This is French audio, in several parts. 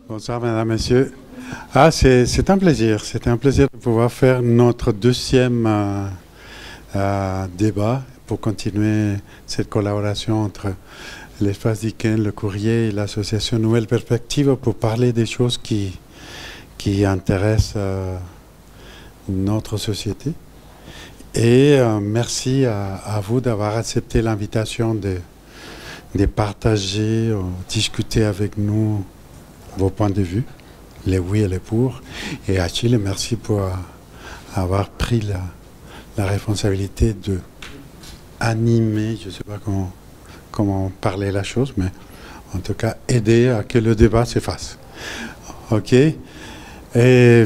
Bonsoir, mesdames, messieurs. C'est un plaisir. C'est un plaisir de pouvoir faire notre deuxième débat pour continuer cette collaboration entre l'espace Dickens, le courrier et l'association Nouvelle Perspective pour parler des choses qui intéressent notre société. Et merci à vous d'avoir accepté l'invitation de partager, discuter avec nous vos points de vue, les oui et les pour. Et Achille, merci pour avoir pris la responsabilité de animer, je ne sais pas comment parler la chose, mais en tout cas aider à que le débat se fasse. OK. Et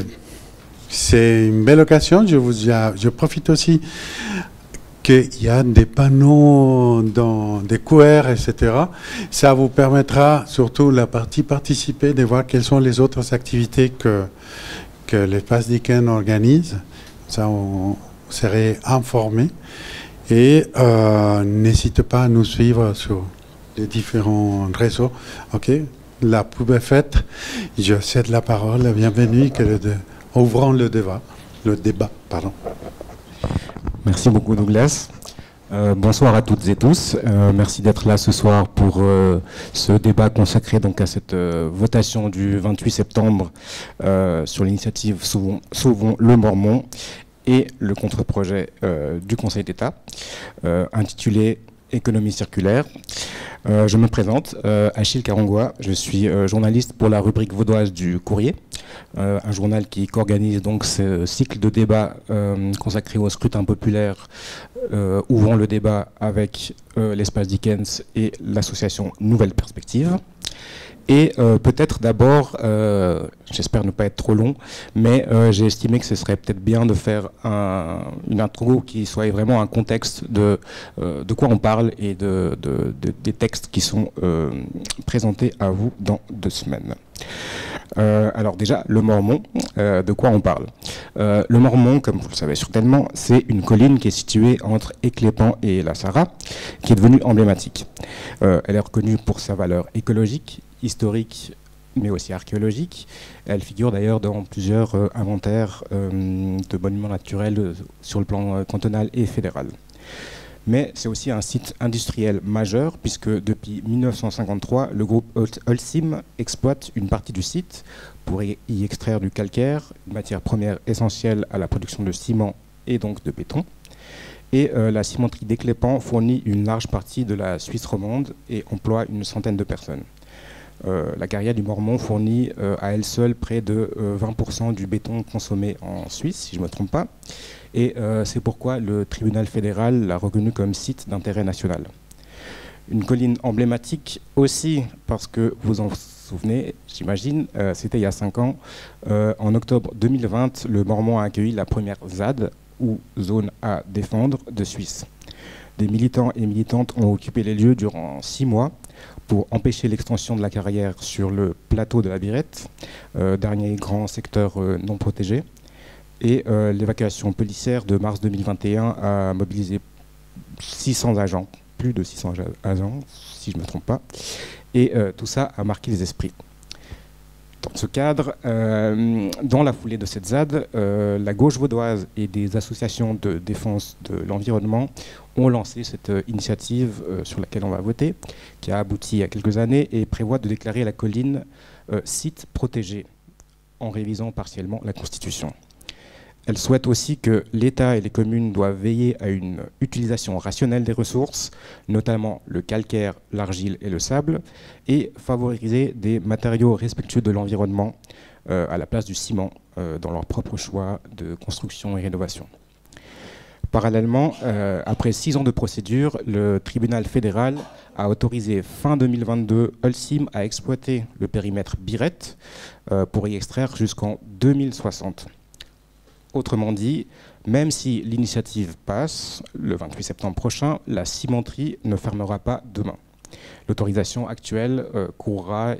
c'est une belle occasion. Je profite aussi qu'il y a des panneaux dans des QR, etc. Ça vous permettra, surtout la partie participer, de voir quelles sont les autres activités que l'espace Dickens organise. Ça, on serait informé. Et n'hésitez pas à nous suivre sur les différents réseaux. OK, la pub est faite. Je cède la parole. Bienvenue. Ouvrons le débat. Pardon. Merci beaucoup Douglas. Bonsoir à toutes et tous. Merci d'être là ce soir pour ce débat consacré donc à cette votation du 28 septembre sur l'initiative Sauvons le Mormon et le contre-projet du Conseil d'État intitulé Économie circulaire. Je me présente, Achille Karongoa, je suis journaliste pour la rubrique vaudoise du Courrier, un journal qui organise donc ce cycle de débats consacré au scrutin populaire, ouvrant le débat avec l'espace Dickens et l'association Nouvelle Perspective. Et peut-être d'abord, j'espère ne pas être trop long, mais j'ai estimé que ce serait peut-être bien de faire une intro qui soit vraiment un contexte de quoi on parle et des textes qui sont présentés à vous dans 2 semaines. Alors déjà, le Mormon, de quoi on parle? Le Mormon, comme vous le savez certainement, c'est une colline qui est située entre Éclépan et la Sarah, qui est devenue emblématique. Elle est reconnue pour sa valeur écologique, historique, mais aussi archéologique. Elle figure d'ailleurs dans plusieurs inventaires de monuments naturels sur le plan cantonal et fédéral. Mais c'est aussi un site industriel majeur, puisque depuis 1953, le groupe Holcim exploite une partie du site pour y extraire du calcaire, une matière première essentielle à la production de ciment et donc de béton. Et la cimenterie d'Éclépan fournit une large partie de la Suisse romande et emploie une centaine de personnes. La carrière du Mormon fournit à elle seule près de 20% du béton consommé en Suisse, si je ne me trompe pas. Et c'est pourquoi le tribunal fédéral l'a reconnu comme site d'intérêt national. Une colline emblématique aussi, parce que vous en souvenez, j'imagine, c'était il y a 5 ans. En octobre 2020, le Mormon a accueilli la première ZAD, ou zone à défendre, de Suisse. Des militants et militantes ont occupé les lieux durant 6 mois pour empêcher l'extension de la carrière sur le plateau de la Birette, dernier grand secteur non protégé. Et l'évacuation policière de mars 2021 a mobilisé 600 agents, plus de 600 agents, si je ne me trompe pas. Et tout ça a marqué les esprits. Dans ce cadre, dans la foulée de cette ZAD, la gauche vaudoise et des associations de défense de l'environnement ont lancé cette initiative sur laquelle on va voter, qui a abouti il y a quelques années et prévoit de déclarer la colline site protégé en révisant partiellement la Constitution. Elle souhaite aussi que l'État et les communes doivent veiller à une utilisation rationnelle des ressources, notamment le calcaire, l'argile et le sable, et favoriser des matériaux respectueux de l'environnement à la place du ciment dans leur propre choix de construction et rénovation. Parallèlement, après 6 ans de procédure, le tribunal fédéral a autorisé fin 2022 Holcim à exploiter le périmètre Birette pour y extraire jusqu'en 2060. Autrement dit, même si l'initiative passe le 28 septembre prochain, la cimenterie ne fermera pas demain. L'autorisation actuelle courra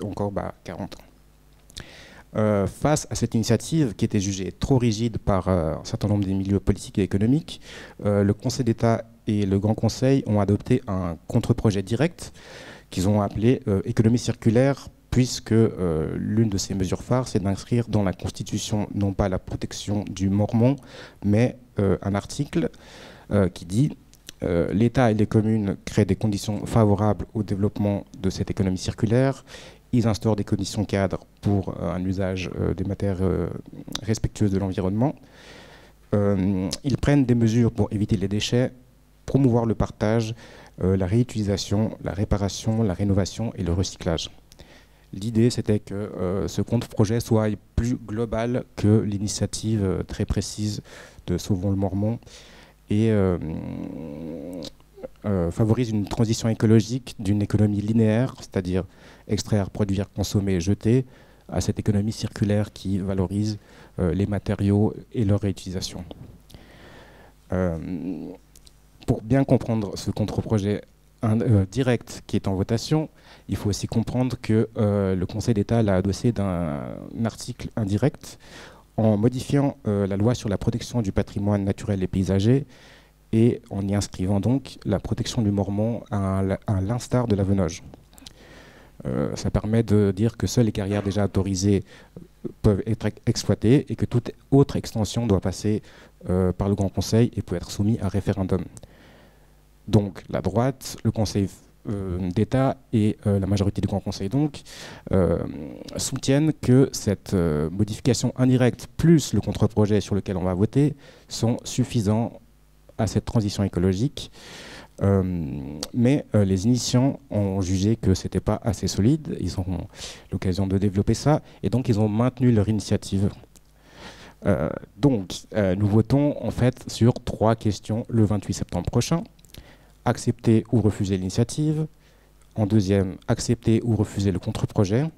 encore 40 ans. Face à cette initiative qui était jugée trop rigide par un certain nombre des milieux politiques et économiques, le Conseil d'État et le Grand Conseil ont adopté un contre-projet direct qu'ils ont appelé « Économie circulaire puisque l'une de ces mesures phares, c'est d'inscrire dans la Constitution non pas la protection du mormon, mais un article qui dit l'État et les communes créent des conditions favorables au développement de cette économie circulaire. Ils instaurent des conditions cadres pour un usage des matières respectueuses de l'environnement. Ils prennent des mesures pour éviter les déchets, promouvoir le partage, la réutilisation, la réparation, la rénovation et le recyclage. L'idée, c'était que ce contre-projet soit plus global que l'initiative très précise de Sauvons le Mormon et favorise une transition écologique d'une économie linéaire, c'est-à-dire extraire, produire, consommer, jeter, à cette économie circulaire qui valorise les matériaux et leur réutilisation. Pour bien comprendre ce contre-projet direct qui est en votation, il faut aussi comprendre que le Conseil d'État l'a adossé d'un article indirect en modifiant la loi sur la protection du patrimoine naturel et paysager et en y inscrivant donc la protection du mormon à l'instar de la venoge. Ça permet de dire que seules les carrières déjà autorisées peuvent être exploitées et que toute autre extension doit passer par le Grand Conseil et peut être soumise à référendum. Donc la droite, le Conseil d'État et la majorité du Grand Conseil donc soutiennent que cette modification indirecte plus le contre-projet sur lequel on va voter sont suffisants à cette transition écologique. Mais les initiants ont jugé que ce n'était pas assez solide, ils auront l'occasion de développer ça, et donc ils ont maintenu leur initiative. Nous votons en fait sur 3 questions le 28 septembre prochain. Accepter ou refuser l'initiative. En deuxième, accepter ou refuser le contre-projet.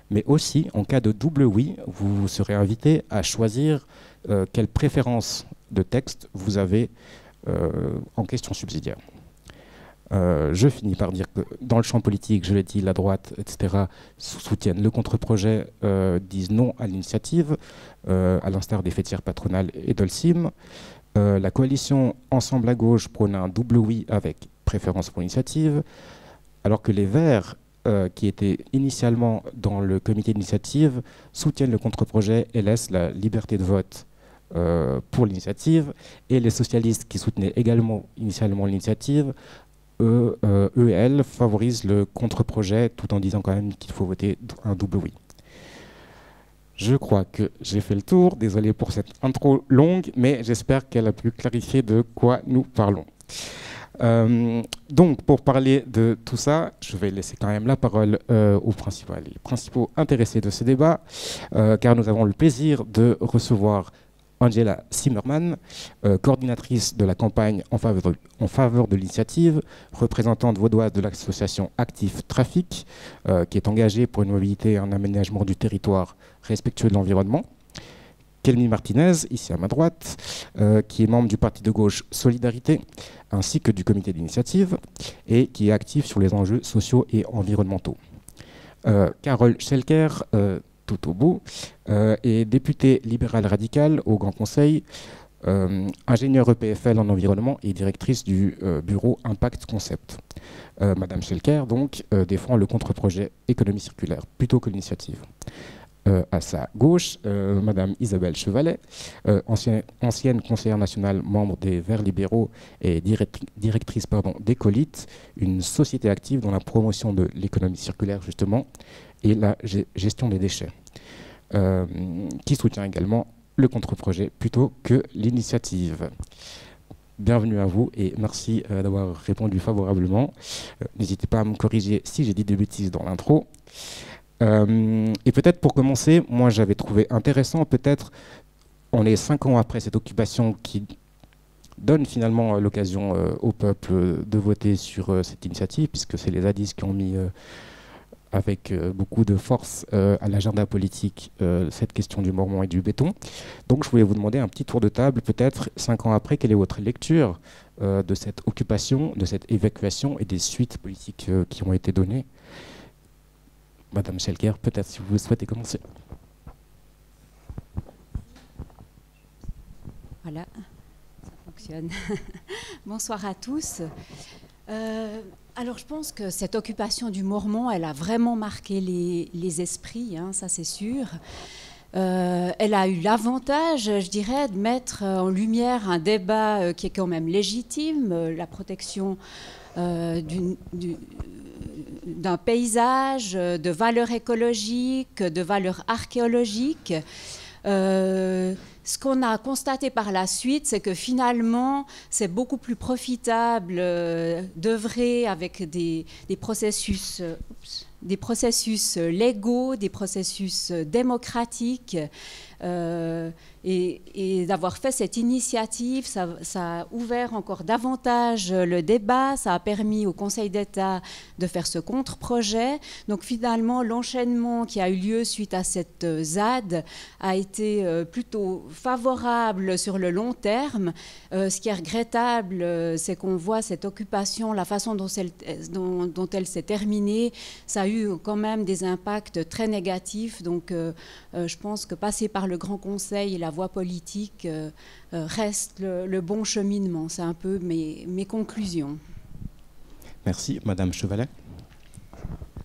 Mais aussi, en cas de double oui, vous serez invité à choisir quelle préférence de texte vous avez en question subsidiaire. Je finis par dire que dans le champ politique, je l'ai dit, la droite, etc., soutiennent le contre-projet, disent non à l'initiative, à l'instar des fêtières patronales et d'Holcim. La coalition Ensemble à gauche prône un double oui avec préférence pour l'initiative, alors que les Verts, qui étaient initialement dans le comité d'initiative, soutiennent le contre-projet et laissent la liberté de vote pour l'initiative, et les socialistes qui soutenaient également initialement l'initiative, eux et elles favorisent le contre-projet tout en disant quand même qu'il faut voter un double oui. Je crois que j'ai fait le tour. Désolé pour cette intro longue, mais j'espère qu'elle a pu clarifier de quoi nous parlons. Donc, pour parler de tout ça, je vais laisser quand même la parole aux principaux intéressés de ce débat, car nous avons le plaisir de recevoir Angela Zimmermann, coordinatrice de la campagne en faveur de l'initiative, représentante vaudoise de l'association Actif Trafic, qui est engagée pour une mobilité et un aménagement du territoire respectueux de l'environnement. Kelmy Martinez, ici à ma droite, qui est membre du parti de gauche Solidarité, ainsi que du comité d'initiative, et qui est active sur les enjeux sociaux et environnementaux. Carole Schelker, tout au bout, est députée libérale radicale au Grand Conseil, ingénieure EPFL en environnement et directrice du bureau Impact Concept. Madame Schelker, donc, défend le contre-projet économie circulaire plutôt que l'initiative. À sa gauche, Madame Isabelle Chevalet, ancienne conseillère nationale, membre des Verts libéraux et directrice d'Ecolit, une société active dans la promotion de l'économie circulaire justement et la gestion des déchets, qui soutient également le contre-projet plutôt que l'initiative. Bienvenue à vous et merci d'avoir répondu favorablement. N'hésitez pas à me corriger si j'ai dit des bêtises dans l'intro. Et peut-être pour commencer, moi j'avais trouvé intéressant, peut-être on est 5 ans après cette occupation qui donne finalement l'occasion au peuple de voter sur cette initiative, puisque c'est les zadistes qui ont mis avec beaucoup de force à l'agenda politique cette question du mormon et du béton. Donc je voulais vous demander un petit tour de table, peut-être 5 ans après, quelle est votre lecture de cette occupation, de cette évacuation et des suites politiques qui ont été données. Madame Schelker, peut-être si vous souhaitez commencer. Voilà, ça fonctionne. Bonsoir à tous. Alors je pense que cette occupation du Mormont, elle a vraiment marqué les esprits, hein, ça c'est sûr. Elle a eu l'avantage, je dirais, de mettre en lumière un débat qui est quand même légitime, la protection d'un paysage, de valeurs écologiques, de valeurs archéologiques. Ce qu'on a constaté par la suite, c'est que finalement, c'est beaucoup plus profitable d'œuvrer avec des processus légaux, des processus démocratiques. Et d'avoir fait cette initiative, ça a ouvert encore davantage le débat, ça a permis au Conseil d'État de faire ce contre-projet. Donc finalement, l'enchaînement qui a eu lieu suite à cette ZAD a été plutôt favorable sur le long terme. Ce qui est regrettable, c'est qu'on voit cette occupation, la façon dont elle s'est terminée, ça a eu quand même des impacts très négatifs. Donc je pense que passer par le Grand Conseil et la voie politique reste le bon cheminement. C'est un peu mes conclusions. Merci. Madame Chevalet.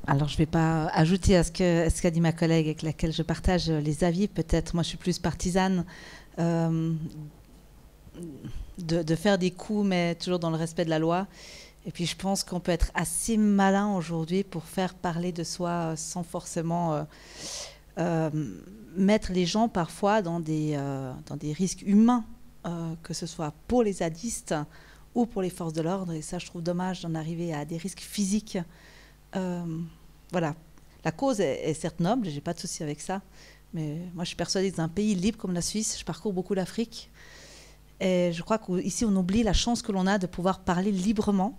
Alors, je ne vais pas ajouter à ce qu'a dit ma collègue avec laquelle je partage les avis. Peut-être, moi, je suis plus partisane de faire des coups, mais toujours dans le respect de la loi. Et puis, je pense qu'on peut être assez malin aujourd'hui pour faire parler de soi sans forcément mettre les gens parfois dans des risques humains, que ce soit pour les zadistes ou pour les forces de l'ordre. Et ça, je trouve dommage d'en arriver à des risques physiques. Voilà. La cause est certes noble, j'ai pas de souci avec ça, mais moi je suis persuadée que dans un pays libre comme la Suisse, je parcours beaucoup l'Afrique, et je crois qu'ici on oublie la chance que l'on a de pouvoir parler librement.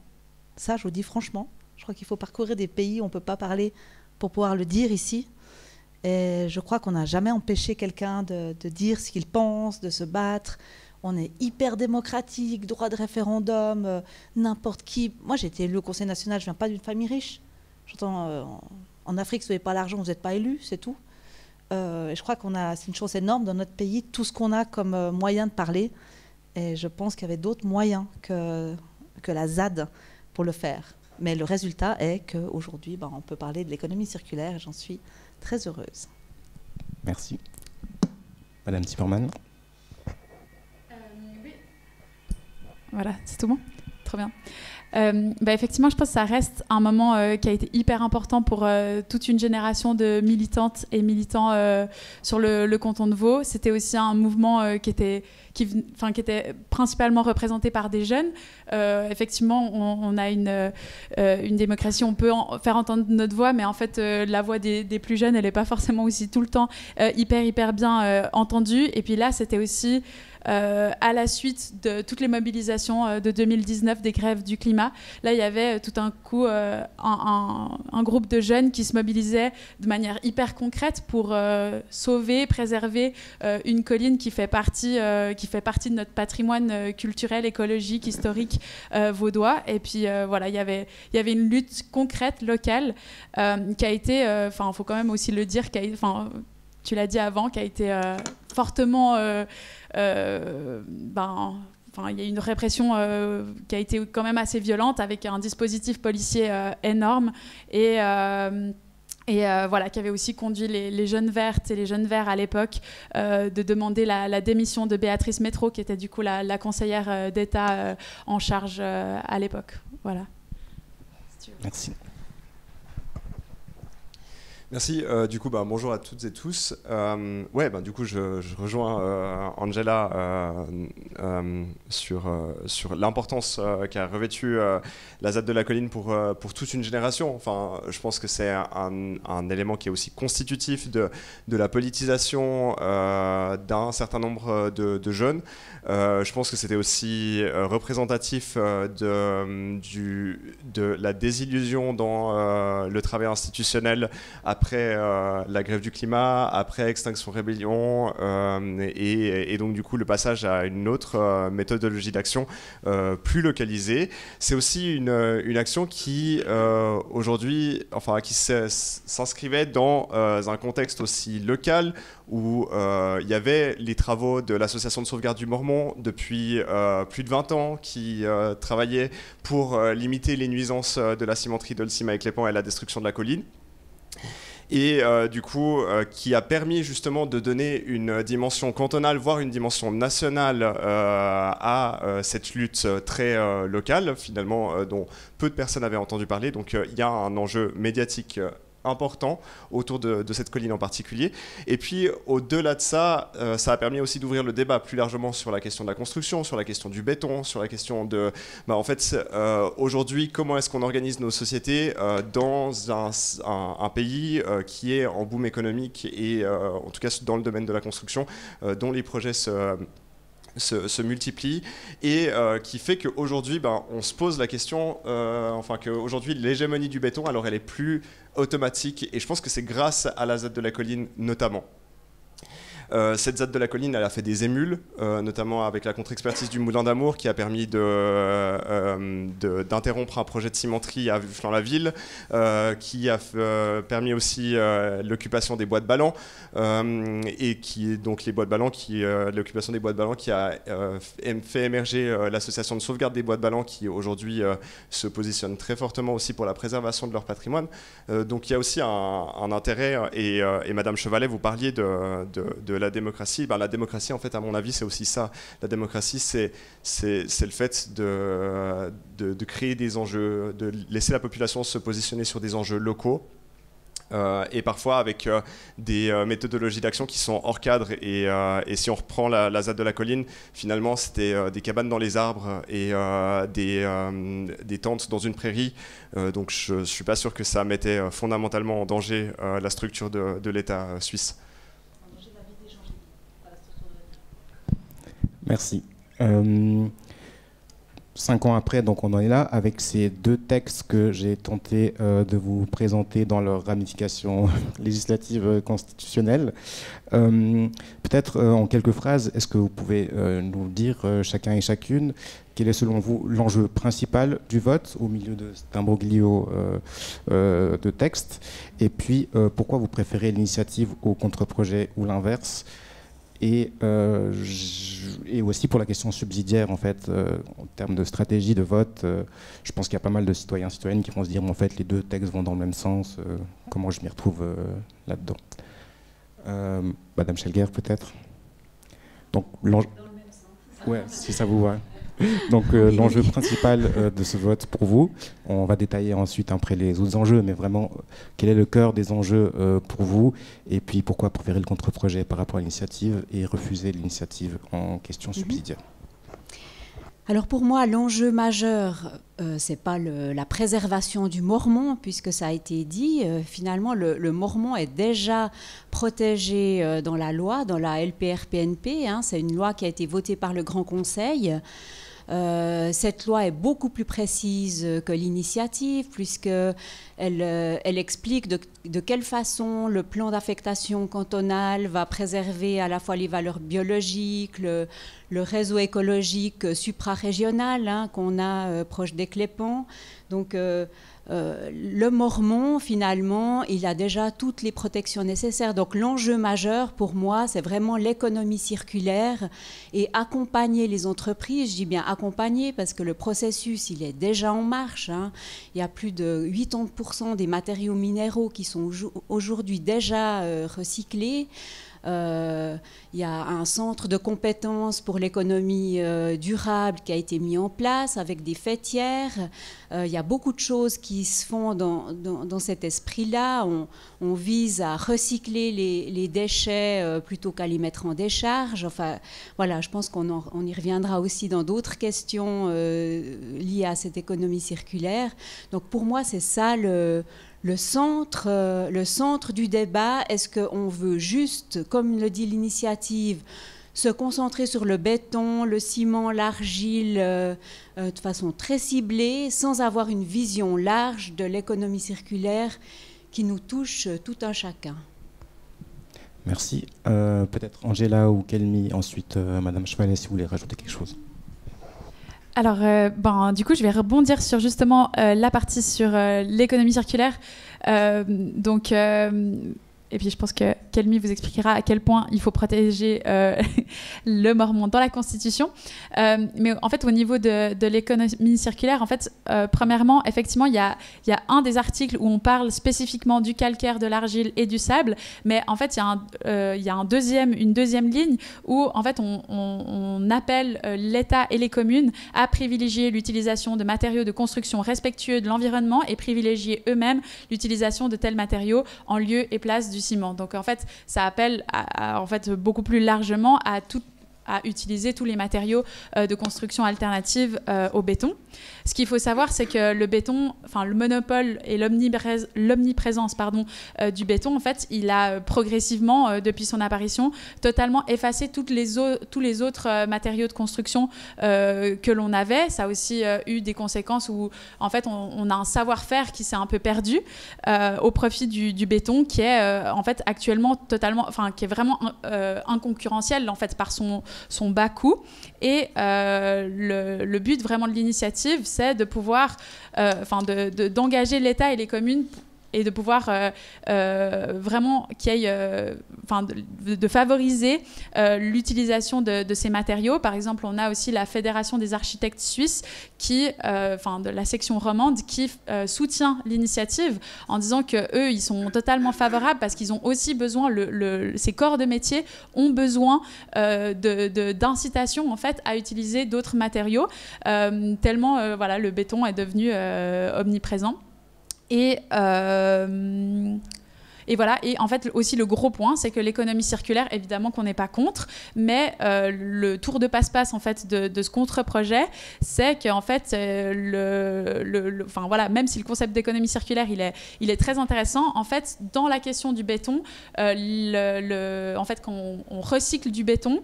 Ça, je vous dis franchement, je crois qu'il faut parcourir des pays où on peut pas parler pour pouvoir le dire ici. Et je crois qu'on n'a jamais empêché quelqu'un de dire ce qu'il pense, de se battre. On est hyper démocratique, droit de référendum, n'importe qui. Moi, j'ai été élue au Conseil national, je ne viens pas d'une famille riche. J'entends, en Afrique, si vous n'avez pas l'argent, vous n'êtes pas élu, c'est tout. Et je crois c'est une chance énorme dans notre pays, tout ce qu'on a comme moyen de parler. Et je pense qu'il y avait d'autres moyens que la ZAD pour le faire. Mais le résultat est qu'aujourd'hui, on peut parler de l'économie circulaire et j'en suis très heureuse. Merci. Madame Zimmermann. Oui. Voilà, c'est tout bon. Trop bien. Effectivement, je pense que ça reste un moment qui a été hyper important pour toute une génération de militantes et militants sur le canton de Vaud. C'était aussi un mouvement qui était principalement représenté par des jeunes. Effectivement, on a une démocratie, on peut faire entendre notre voix, mais en fait, la voix des plus jeunes, elle n'est pas forcément aussi tout le temps hyper bien entendue. Et puis là, c'était aussi à la suite de toutes les mobilisations de 2019 des grèves du climat. Là, il y avait tout un coup un groupe de jeunes qui se mobilisaient de manière hyper concrète pour sauver, préserver une colline qui fait partie de notre patrimoine culturel, écologique, historique vaudois. Et puis voilà, il y avait une lutte concrète, locale, qui a été, il faut quand même aussi le dire, tu l'as dit avant, qui a été fortement... il y a une répression qui a été quand même assez violente, avec un dispositif policier énorme et voilà, qui avait aussi conduit les Jeunes Vertes et les Jeunes Verts à l'époque de demander la démission de Béatrice Métro, qui était du coup la conseillère d'État en charge à l'époque. Voilà. Merci. Merci. Du coup, bonjour à toutes et tous. Du coup, je rejoins Angela sur l'importance qu'a revêtue la ZAD de la Colline pour toute une génération. Enfin, je pense que c'est un élément qui est aussi constitutif de la politisation d'un certain nombre de jeunes. Je pense que c'était aussi représentatif de la désillusion dans le travail institutionnel après la grève du climat, après Extinction Rébellion, et donc du coup le passage à une autre méthodologie d'action plus localisée. C'est aussi une action qui aujourd'hui, enfin qui s'inscrivait dans un contexte aussi local où il y avait les travaux de l'association de sauvegarde du Mormont depuis plus de 20 ans qui travaillaient pour limiter les nuisances de la cimenterie d'Holcim avec les pans et la destruction de la colline. Et du coup, qui a permis justement de donner une dimension cantonale, voire une dimension nationale à cette lutte très locale, finalement, dont peu de personnes avaient entendu parler. Donc il y a un enjeu médiatique important autour de cette colline en particulier. Et puis, au-delà de ça, ça a permis aussi d'ouvrir le débat plus largement sur la question de la construction, sur la question du béton, sur la question de... en fait, aujourd'hui, comment est-ce qu'on organise nos sociétés dans un pays qui est en boom économique et, en tout cas, dans le domaine de la construction, dont les projets se multiplient et qui fait qu'aujourd'hui on se pose la question, qu'aujourd'hui l'hégémonie du béton, alors elle est plus automatique, et je pense que c'est grâce à la ZAD de la colline notamment. Cette ZAD de la colline, elle a fait des émules, notamment avec la contre-expertise du Moulin d'Amour qui a permis d'interrompre un projet de cimenterie à Flan-la-Ville, qui a permis aussi l'occupation des bois de ballons, et qui donc les bois de ballons, l'occupation des bois de ballons qui a fait émerger l'association de sauvegarde des bois de ballons qui aujourd'hui se positionne très fortement aussi pour la préservation de leur patrimoine. Donc il y a aussi un intérêt, et Madame Chevalet, vous parliez de la démocratie. La démocratie, en fait, à mon avis, c'est aussi ça. La démocratie, c'est le fait de créer des enjeux, de laisser la population se positionner sur des enjeux locaux, et parfois avec des méthodologies d'action qui sont hors cadre. Et si on reprend la ZAD de la colline, finalement, c'était des cabanes dans les arbres et des tentes dans une prairie. Donc je ne suis pas sûr que ça mettait fondamentalement en danger la structure de l'État suisse. Merci. 5 ans après, donc on en est là, avec ces deux textes que j'ai tenté de vous présenter dans leur ramification législative constitutionnelle. Peut-être en quelques phrases, est-ce que vous pouvez nous dire, chacun et chacune, quel est selon vous l'enjeu principal du vote au milieu de cet imbroglio de textes, et puis pourquoi vous préférez l'initiative au contre-projet ou l'inverse? Et aussi pour la question subsidiaire, en fait, en termes de stratégie de vote, je pense qu'il y a pas mal de citoyens et citoyennes qui vont se dire, en fait, les deux textes vont dans le même sens, comment je m'y retrouve là-dedans. Madame Schelger, peut-être. Donc, dans le même sens. Ouais, si ça vous va. Donc l'enjeu principal de ce vote pour vous, on va détailler ensuite après les autres enjeux, mais vraiment quel est le cœur des enjeux pour vous, et puis pourquoi préférer le contre-projet par rapport à l'initiative et refuser l'initiative en question subsidiaire. Alors pour moi, l'enjeu majeur, c'est pas la préservation du Mormont, puisque ça a été dit. Finalement, le Mormont est déjà protégé dans la loi, dans la LPR-PNP. C'est une loi qui a été votée par le Grand Conseil. Cette loi est beaucoup plus précise que l'initiative, puisqu'elle explique de quelle façon le plan d'affectation cantonale va préserver à la fois les valeurs biologiques, le réseau écologique suprarégional qu'on a proche des Clépans. Donc le Mormont, finalement, il a déjà toutes les protections nécessaires. Donc l'enjeu majeur pour moi, c'est vraiment l'économie circulaire et accompagner les entreprises. Je dis bien accompagner parce que le processus, il est déjà en marche. Il y a plus de 80% des matériaux minéraux qui sont aujourd'hui déjà recyclés. Il y a un centre de compétences pour l'économie durable qui a été mis en place avec des fêtières. Il y a beaucoup de choses qui se font dans cet esprit-là. On vise à recycler les déchets plutôt qu'à les mettre en décharge. Enfin, voilà, je pense qu'on y reviendra aussi dans d'autres questions liées à cette économie circulaire. Donc pour moi, c'est ça le centre du débat. Est-ce qu'on veut juste, comme le dit l'initiative, se concentrer sur le béton, le ciment, l'argile, de façon très ciblée, sans avoir une vision large de l'économie circulaire qui nous touche tout un chacun. Merci. Peut-être Angela ou Kelmi, ensuite Madame Chevalet, si vous voulez rajouter quelque chose. Alors, du coup, je vais rebondir sur justement la partie sur l'économie circulaire. Et puis je pense que Kelmi vous expliquera à quel point il faut protéger le mormon dans la Constitution. Mais en fait, au niveau de l'économie circulaire, en fait, premièrement, effectivement, il y a un des articles où on parle spécifiquement du calcaire, de l'argile et du sable. Mais en fait, il y a une deuxième ligne où en fait, on appelle l'État et les communes à privilégier l'utilisation de matériaux de construction respectueux de l'environnement et privilégier eux-mêmes l'utilisation de tels matériaux en lieu et place du ciment. Donc en fait, ça appelle en fait beaucoup plus largement à utiliser tous les matériaux de construction alternative au béton. Ce qu'il faut savoir, c'est que le béton, enfin le monopole et l'omniprésence du béton, en fait, il a progressivement, depuis son apparition, totalement effacé tous les autres matériaux de construction que l'on avait. Ça a aussi eu des conséquences où, en fait, on a un savoir-faire qui s'est un peu perdu au profit du béton, qui est en fait actuellement qui est vraiment inconcurrentiel en fait par son bas coût. Et le but vraiment de l'initiative, c'est de pouvoir d'engager l'État et les communes et de pouvoir vraiment de favoriser l'utilisation de ces matériaux. Par exemple, on a aussi la Fédération des architectes suisses de la section romande qui soutient l'initiative en disant qu'eux, ils sont totalement favorables parce qu'ils ont aussi besoin, ces corps de métier ont besoin d'incitation en fait, à utiliser d'autres matériaux, tellement le béton est devenu omniprésent. Et voilà, et en fait aussi le gros point, c'est que l'économie circulaire, évidemment qu'on n'est pas contre, mais le tour de passe-passe en fait de ce contre-projet, c'est qu'en fait même si le concept d'économie circulaire il est très intéressant, en fait dans la question du béton, en fait quand on recycle du béton,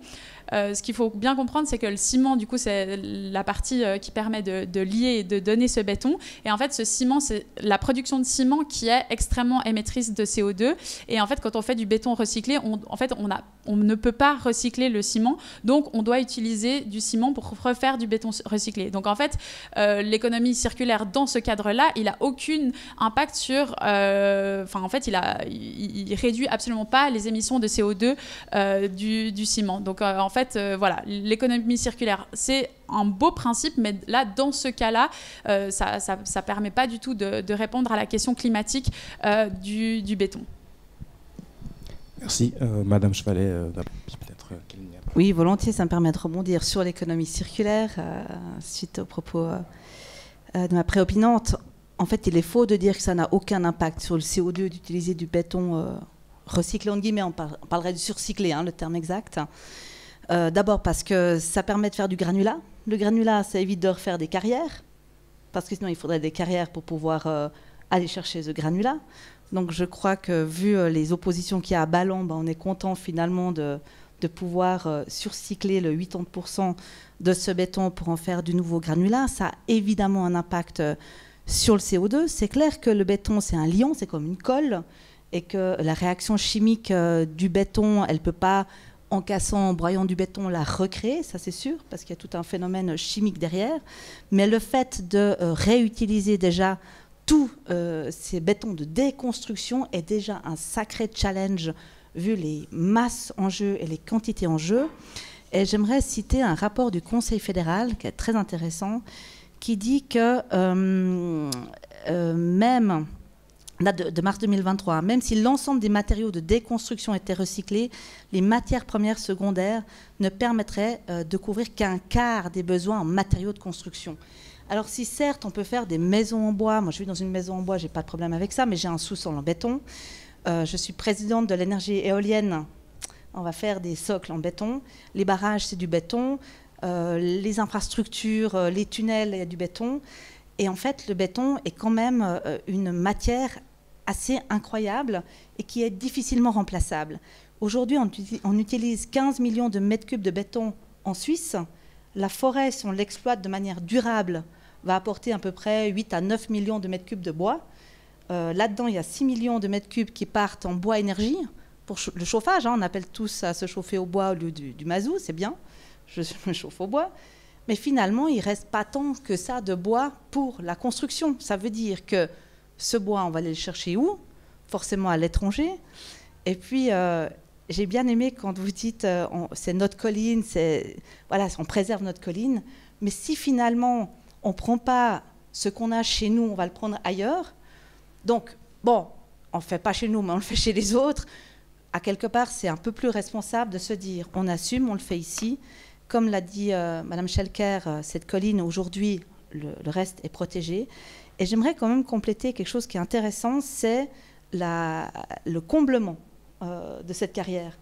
ce qu'il faut bien comprendre, c'est que le ciment, du coup, c'est la partie qui permet de lier et de donner ce béton. Et en fait, ce ciment, c'est la production de ciment qui est extrêmement émettrice de CO2. Et en fait, quand on fait du béton recyclé, on ne peut pas recycler le ciment. Donc, on doit utiliser du ciment pour refaire du béton recyclé. Donc, en fait, l'économie circulaire, dans ce cadre-là, il n'a aucun impact sur... en fait, il réduit absolument pas les émissions de CO2 du ciment. Donc, en fait, l'économie circulaire, c'est un beau principe, mais là, dans ce cas-là, ça permet pas du tout de répondre à la question climatique du béton. Merci. Madame Chevalet, peut-être Oui, volontiers, ça me permet de rebondir sur l'économie circulaire, suite aux propos de ma préopinante. En fait, il est faux de dire que ça n'a aucun impact sur le CO2 d'utiliser du béton recyclé, en guillemets, on parlerait de surcyclé, le terme exact. D'abord parce que ça permet de faire du granulat. Le granulat, ça évite de refaire des carrières, parce que sinon il faudrait des carrières pour pouvoir aller chercher ce granulat. Donc je crois que vu les oppositions qu'il y a à Ballon, on est content finalement de pouvoir surcycler le 80% de ce béton pour en faire du nouveau granulat. Ça a évidemment un impact sur le CO2. C'est clair que le béton, c'est un liant, c'est comme une colle, et que la réaction chimique du béton, elle ne peut pas, en cassant, en broyant du béton, la recréer, ça c'est sûr, parce qu'il y a tout un phénomène chimique derrière. Mais le fait de réutiliser déjà tous ces bétons de déconstruction est déjà un sacré challenge, vu les masses en jeu et les quantités en jeu. Et j'aimerais citer un rapport du Conseil fédéral, qui est très intéressant, qui dit que même... de mars 2023, même si l'ensemble des matériaux de déconstruction étaient recyclés, les matières premières secondaires ne permettraient de couvrir qu'un quart des besoins en matériaux de construction. Alors si certes on peut faire des maisons en bois, moi je vis dans une maison en bois, j'ai pas de problème avec ça, mais j'ai un sous-sol en béton. Je suis présidente de l'énergie éolienne, on va faire des socles en béton, les barrages c'est du béton, les infrastructures, les tunnels il y a du béton. Et en fait, le béton est quand même une matière assez incroyable et qui est difficilement remplaçable. Aujourd'hui, on utilise 15 millions de mètres cubes de béton en Suisse. La forêt, si on l'exploite de manière durable, va apporter à peu près 8 à 9 millions de mètres cubes de bois. Là-dedans, il y a 6 millions de mètres cubes qui partent en bois énergie pour le chauffage. On appelle tous à se chauffer au bois au lieu du mazout, c'est bien. Je me chauffe au bois. Mais finalement, il ne reste pas tant que ça de bois pour la construction. Ça veut dire que ce bois, on va aller le chercher où? Forcément à l'étranger. Et puis, j'ai bien aimé quand vous dites c'est notre colline, voilà, on préserve notre colline. Mais si finalement, on ne prend pas ce qu'on a chez nous, on va le prendre ailleurs. Donc, bon, on ne le fait pas chez nous, mais on le fait chez les autres. À quelque part, c'est un peu plus responsable de se dire, on assume, on le fait ici. Comme l'a dit Madame Schelker, cette colline, aujourd'hui, le reste est protégé. Et j'aimerais quand même compléter quelque chose qui est intéressant, c'est le comblement de cette carrière.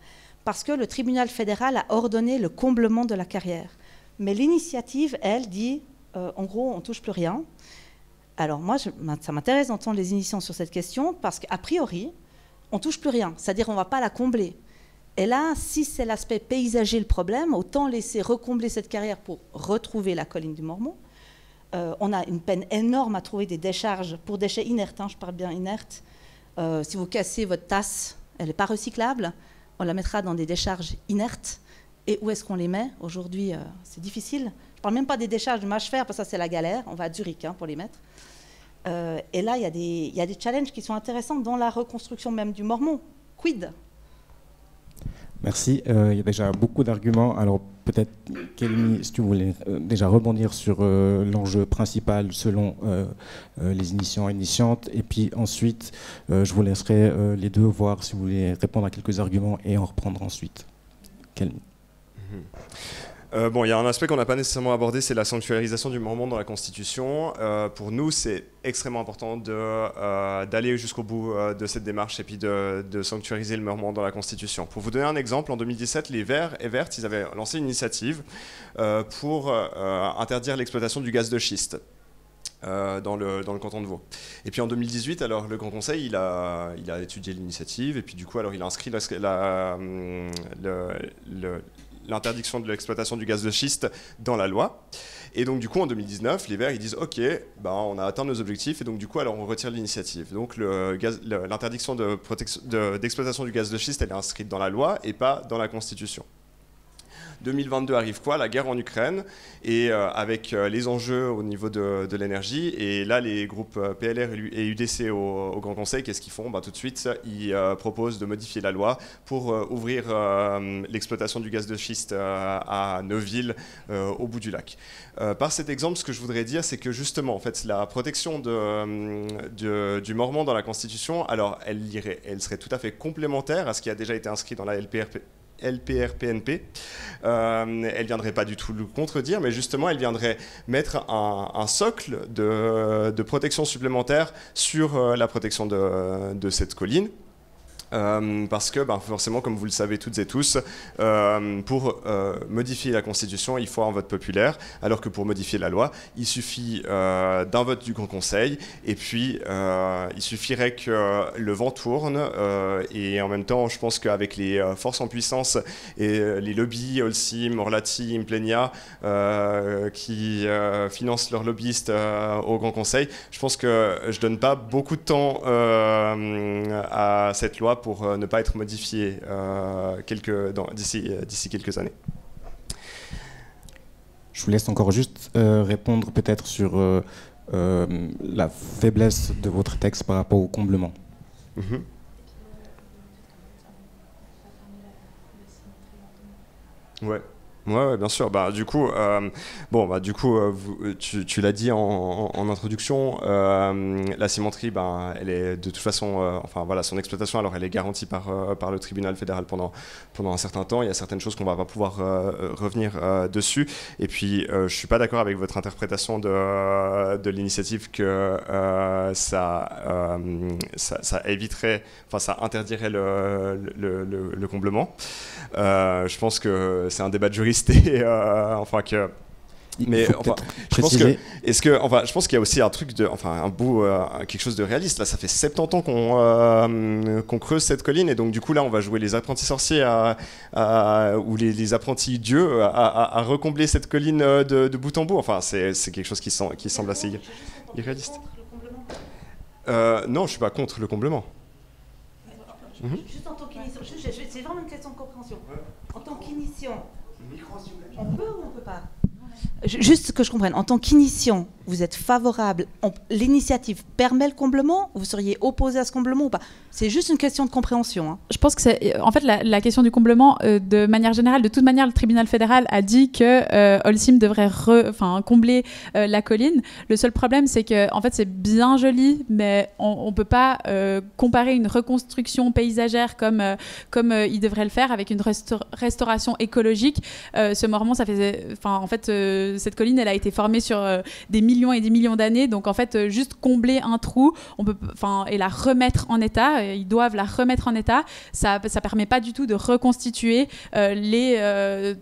Parce que le tribunal fédéral a ordonné le comblement de la carrière. Mais l'initiative, elle, dit, en gros, on ne touche plus rien. Alors moi, ça m'intéresse d'entendre les initiants sur cette question, parce qu'a priori, on ne touche plus rien. C'est-à-dire qu'on ne va pas la combler. Et là, si c'est l'aspect paysager le problème, autant laisser recombler cette carrière pour retrouver la colline du Mormont. On a une peine énorme à trouver des décharges pour déchets inertes, hein, je parle bien inertes. Si vous cassez votre tasse, elle n'est pas recyclable, on la mettra dans des décharges inertes. Et où est-ce qu'on les met? Aujourd'hui, c'est difficile. Je ne parle même pas des décharges de mâche fer, parce que ça, c'est la galère. On va à Zurich pour les mettre. Et là, il y a des challenges qui sont intéressants dans la reconstruction même du Mormont. Quid? Merci. Il y a déjà beaucoup d'arguments. Alors peut-être, Kelly, si tu voulais déjà rebondir sur l'enjeu principal selon les initiants et initiantes. Et puis ensuite, je vous laisserai les deux voir si vous voulez répondre à quelques arguments et en reprendre ensuite. Kelly. Bon, il y a un aspect qu'on n'a pas nécessairement abordé, c'est la sanctuarisation du Mormont dans la Constitution. Pour nous, c'est extrêmement important d'aller jusqu'au bout de cette démarche et puis de sanctuariser le Mormont dans la Constitution. Pour vous donner un exemple, en 2017, les Verts et Vertes, ils avaient lancé une initiative pour interdire l'exploitation du gaz de schiste. Dans le canton de Vaud. Et puis en 2018, alors le Grand Conseil, il a étudié l'initiative et puis du coup, alors il a inscrit l'interdiction de l'exploitation du gaz de schiste dans la loi. Et donc du coup, en 2019, les Verts, ils disent « Ok, ben, on a atteint nos objectifs et donc du coup, alors on retire l'initiative. » Donc l'interdiction d'exploitation du gaz de schiste, elle est inscrite dans la loi et pas dans la Constitution. 2022 arrive quoi? La guerre en Ukraine et avec les enjeux au niveau de l'énergie. Et là, les groupes PLR et UDC au Grand Conseil, qu'est-ce qu'ils font? Tout de suite, ils proposent de modifier la loi pour ouvrir l'exploitation du gaz de schiste à Neuville, au bout du lac. Par cet exemple, ce que je voudrais dire, c'est que justement, en fait, la protection du Mormont dans la Constitution, alors elle serait tout à fait complémentaire à ce qui a déjà été inscrit dans la LPR-PNP. Elle viendrait pas du tout le contredire, mais justement, elle viendrait mettre un socle de protection supplémentaire sur la protection de cette colline. Parce que forcément, comme vous le savez toutes et tous, pour modifier la Constitution, il faut un vote populaire, alors que pour modifier la loi, il suffit d'un vote du Grand Conseil, et puis il suffirait que le vent tourne, et en même temps, je pense qu'avec les forces en puissance et les lobbies, Holcim, Orlati, Implenia, qui financent leurs lobbyistes au Grand Conseil, je pense que je donne pas beaucoup de temps à cette loi pour ne pas être modifié d'ici quelques années. Je vous laisse encore juste répondre peut-être sur la faiblesse de votre texte par rapport au comblement. Ouais, bien sûr. Du coup, tu l'as dit en introduction, la cimenterie, elle est de toute façon, son exploitation, alors elle est garantie par le tribunal fédéral pendant un certain temps. Il y a certaines choses qu'on va pas pouvoir revenir dessus. Et puis, je suis pas d'accord avec votre interprétation de l'initiative que ça éviterait, ça interdirait le comblement. Je pense que c'est un débat de juriste et mais je pense qu'il y a aussi un truc quelque chose de réaliste. Là, ça fait 70 ans qu'on creuse cette colline et donc du coup là, on va jouer les apprentis sorciers ou les apprentis dieux à recombler cette colline de bout en bout. C'est quelque chose qui semble assez irréaliste. Non, je ne suis pas contre le comblement. Juste en tant qu'initiation, c'est vraiment une question de compréhension. En tant qu'initiation, on peut ou on ne peut pas? Juste que je comprenne, en tant qu'initiation, vous êtes favorable, l'initiative permet le comblement, vous seriez opposé à ce comblement ou pas? C'est juste une question de compréhension. Hein. Je pense que c'est, en fait, la question du comblement, de manière générale, de toute manière, le tribunal fédéral a dit que Holcim devrait combler la colline. Le seul problème, c'est que, en fait, c'est bien joli, mais on ne peut pas comparer une reconstruction paysagère comme il devrait le faire avec une restauration écologique. Ce Mormont, ça faisait, en fait, cette colline, elle a été formée sur des millions et des millions d'années. Donc, en fait, juste combler un trou, et la remettre en état, ils doivent la remettre en état. Ça permet pas du tout de reconstituer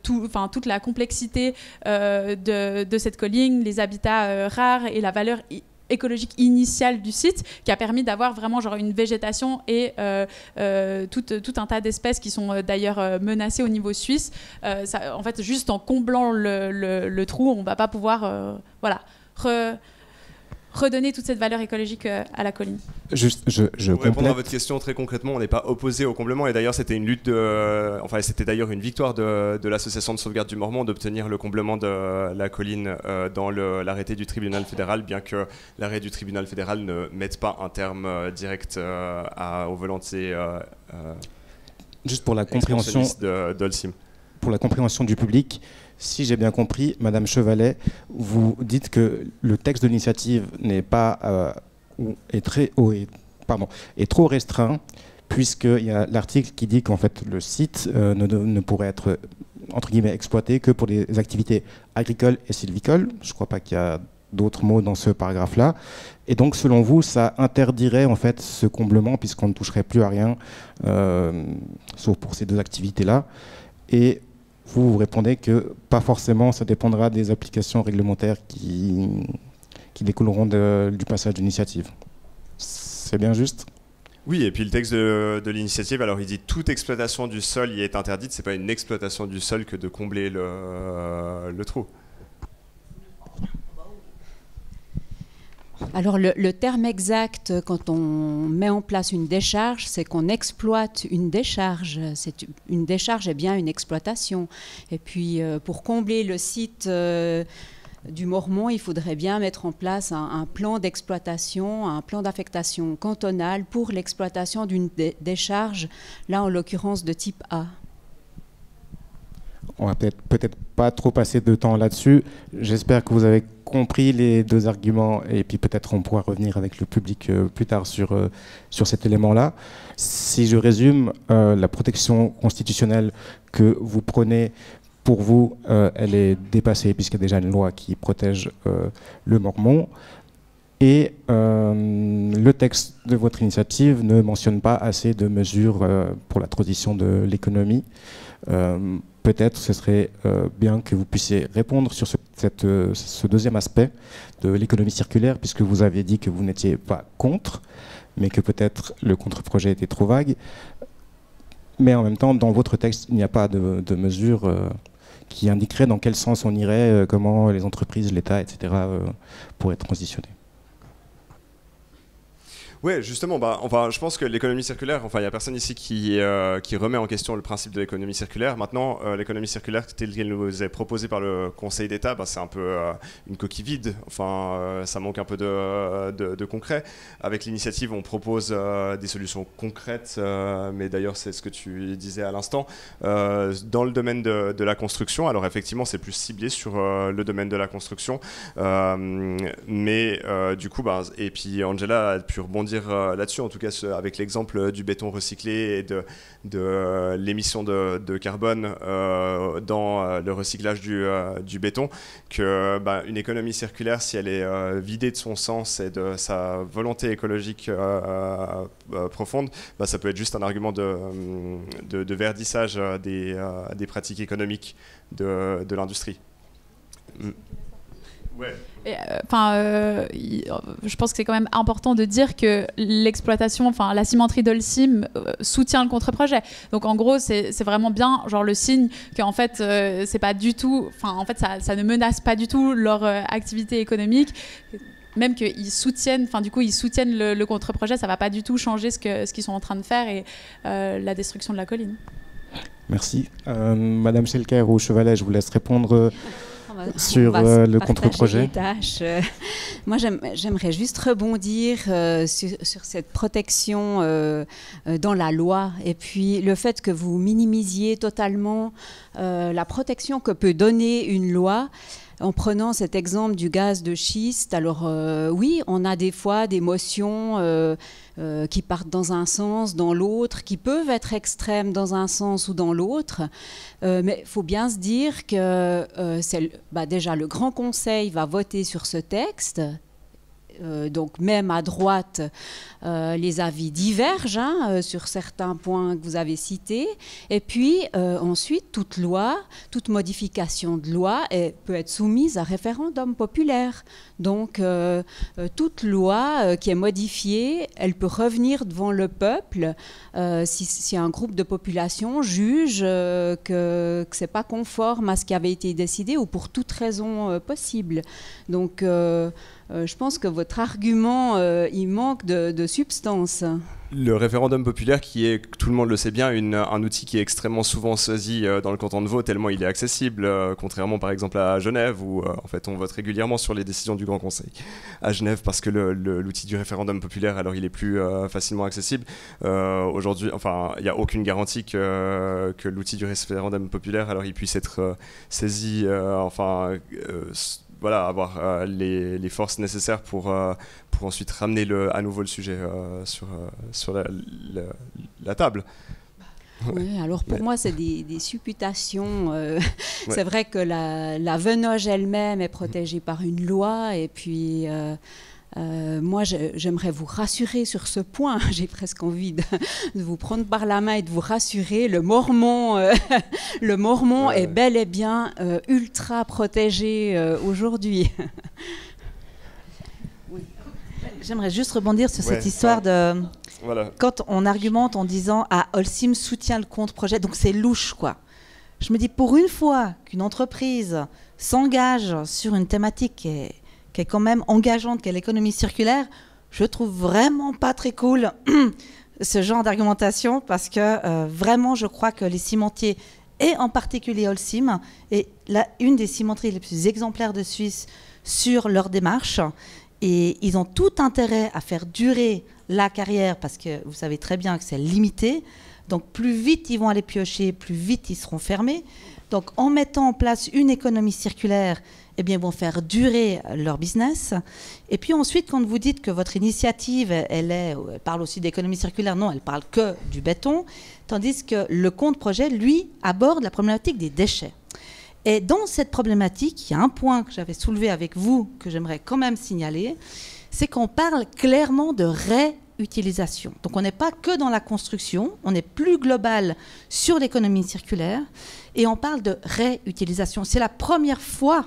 toute la complexité de cette colline, les habitats rares et la valeur écologique initiale du site, qui a permis d'avoir vraiment genre une végétation et tout un tas d'espèces qui sont d'ailleurs menacées au niveau suisse. En fait, juste en comblant le trou, on va pas pouvoir redonner toute cette valeur écologique à la colline. Pour répondre à votre question très concrètement, on n'est pas opposé au comblement, et d'ailleurs c'était une lutte c'était d'ailleurs une victoire de l'association de sauvegarde du Mormont d'obtenir le comblement de la colline dans l'arrêté du tribunal fédéral, bien que l'arrêt du tribunal fédéral ne mette pas un terme direct aux volontés juste pour la compréhension d'Holcim. Pour la compréhension du public, si j'ai bien compris, Madame Chevalet, vous dites que le texte de l'initiative n'est pas est trop restreint, puisqu'il y a l'article qui dit qu'en fait le site ne pourrait être entre guillemets exploité que pour des activités agricoles et sylvicoles. Je ne crois pas qu'il y a d'autres mots dans ce paragraphe-là. Et donc, selon vous, ça interdirait en fait ce comblement, puisqu'on ne toucherait plus à rien, sauf pour ces deux activités-là. Et vous répondez que pas forcément, ça dépendra des applications réglementaires qui découleront du passage d'initiative. C'est bien juste ? Oui, et puis le texte de l'initiative, alors il dit toute exploitation du sol y est interdite. C'est pas une exploitation du sol que de combler le trou. Alors le terme exact, quand on met en place une décharge, c'est qu'on exploite une décharge. Une décharge est bien une exploitation. Et puis pour combler le site du Mormont, il faudrait bien mettre en place un plan d'exploitation, un plan d'affectation cantonale pour l'exploitation d'une décharge, là en l'occurrence de type A. On va peut-être pas trop passer de temps là-dessus. J'espère que vous avez compris les deux arguments, et puis peut-être on pourra revenir avec le public plus tard sur cet élément-là. Si je résume, la protection constitutionnelle que vous prenez, pour vous, elle est dépassée, puisqu'il y a déjà une loi qui protège le Mormont. Et le texte de votre initiative ne mentionne pas assez de mesures pour la transition de l'économie. Peut-être ce serait bien que vous puissiez répondre sur ce deuxième aspect de l'économie circulaire, puisque vous avez dit que vous n'étiez pas contre, mais que peut-être le contre-projet était trop vague. Mais en même temps, dans votre texte, il n'y a pas de mesures qui indiqueraient dans quel sens on irait, comment les entreprises, l'État, etc. pourraient transitionner. Oui, justement, je pense que l'économie circulaire, il n'y a personne ici qui remet en question le principe de l'économie circulaire. Maintenant, l'économie circulaire telle qu'elle nous est proposée par le Conseil d'État, c'est un peu une coquille vide. Ça manque un peu de concret. Avec l'initiative, on propose des solutions concrètes, mais d'ailleurs, c'est ce que tu disais à l'instant. Dans le domaine de la construction, alors effectivement, c'est plus ciblé sur le domaine de la construction. Mais du coup, et puis Angela a pu rebondir là-dessus, en tout cas avec l'exemple du béton recyclé et de l'émission de carbone dans le recyclage du béton, que une économie circulaire, si elle est vidée de son sens et de sa volonté écologique profonde, ça peut être juste un argument de verdissage des pratiques économiques de l'industrie. Ouais. Je pense que c'est quand même important de dire que l'exploitation, la cimenterie d'Holcim soutient le contre-projet. Donc en gros, c'est vraiment bien le signe qu'en fait, c'est pas du tout, ça ne menace pas du tout leur activité économique. même qu'ils soutiennent, ils soutiennent le contre-projet, ça ne va pas du tout changer ce qu'ils sont en train de faire et la destruction de la colline. Merci. Madame Schelker ou Chevalet, je vous laisse répondre sur le contre-projet. Moi, j'aimerais juste rebondir sur cette protection dans la loi et puis le fait que vous minimisiez totalement la protection que peut donner une loi. En prenant cet exemple du gaz de schiste, alors oui, on a des fois des motions qui partent dans un sens, dans l'autre, qui peuvent être extrêmes dans un sens ou dans l'autre, mais il faut bien se dire que déjà le Grand Conseil va voter sur ce texte. Donc même à droite, les avis divergent sur certains points que vous avez cités. Et puis ensuite, toute loi, toute modification de loi peut être soumise à référendum populaire. Donc toute loi qui est modifiée, elle peut revenir devant le peuple si un groupe de population juge que ce n'est pas conforme à ce qui avait été décidé ou pour toute raison possible. Donc je pense que votre argument, il manque de substance. Le référendum populaire, qui est, tout le monde le sait bien, un outil qui est extrêmement souvent saisi dans le canton de Vaud, tellement il est accessible, contrairement par exemple à Genève, où en fait on vote régulièrement sur les décisions du Grand Conseil. À Genève, parce que l'outil du référendum populaire, alors il est plus facilement accessible. Aujourd'hui, enfin, il n'y a aucune garantie que l'outil du référendum populaire, alors il puisse être saisi, voilà, avoir les forces nécessaires pour ensuite ramener à nouveau le sujet sur la table. Oui, alors pour moi, c'est des supputations. C'est vrai que la venoge elle-même est protégée par une loi et puis... moi, j'aimerais vous rassurer sur ce point. J'ai presque envie de vous prendre par la main et de vous rassurer. Le mormon est bel et bien ultra protégé aujourd'hui. Oui. J'aimerais juste rebondir sur cette histoire de... Voilà. Quand on argumente en disant « Ah, Holcim soutient le contre-projet », donc c'est louche, quoi. Je me dis, pour une fois qu'une entreprise s'engage sur une thématique qui est quand même engageante, qu'est l'économie circulaire, je trouve vraiment pas très cool ce genre d'argumentation parce que vraiment je crois que les cimentiers, et en particulier Holcim, est une des cimenteries les plus exemplaires de Suisse sur leur démarche et ils ont tout intérêt à faire durer la carrière parce que vous savez très bien que c'est limité, donc plus vite ils vont aller piocher, plus vite ils seront fermés. Donc en mettant en place une économie circulaire, eh bien, ils vont faire durer leur business. Et puis ensuite, quand vous dites que votre initiative, elle parle aussi d'économie circulaire, non, elle parle que du béton, tandis que le contre-projet, lui, aborde la problématique des déchets. Et dans cette problématique, il y a un point que j'avais soulevé avec vous, que j'aimerais quand même signaler, c'est qu'on parle clairement de réutilisation. Donc on n'est pas que dans la construction, on est plus global sur l'économie circulaire, et on parle de réutilisation. C'est la première fois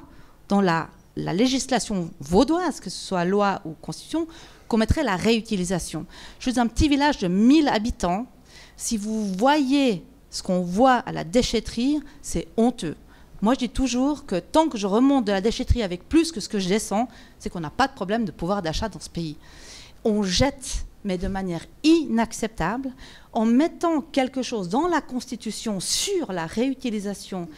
dans la législation vaudoise, que ce soit loi ou constitution, qu'on mettrait la réutilisation. Je suis un petit village de 1000 habitants. Si vous voyez ce qu'on voit à la déchetterie, c'est honteux. Moi, je dis toujours que tant que je remonte de la déchetterie avec plus que ce que je descends, c'est qu'on n'a pas de problème de pouvoir d'achat dans ce pays. On jette, mais de manière inacceptable, en mettant quelque chose dans la Constitution sur la réutilisation,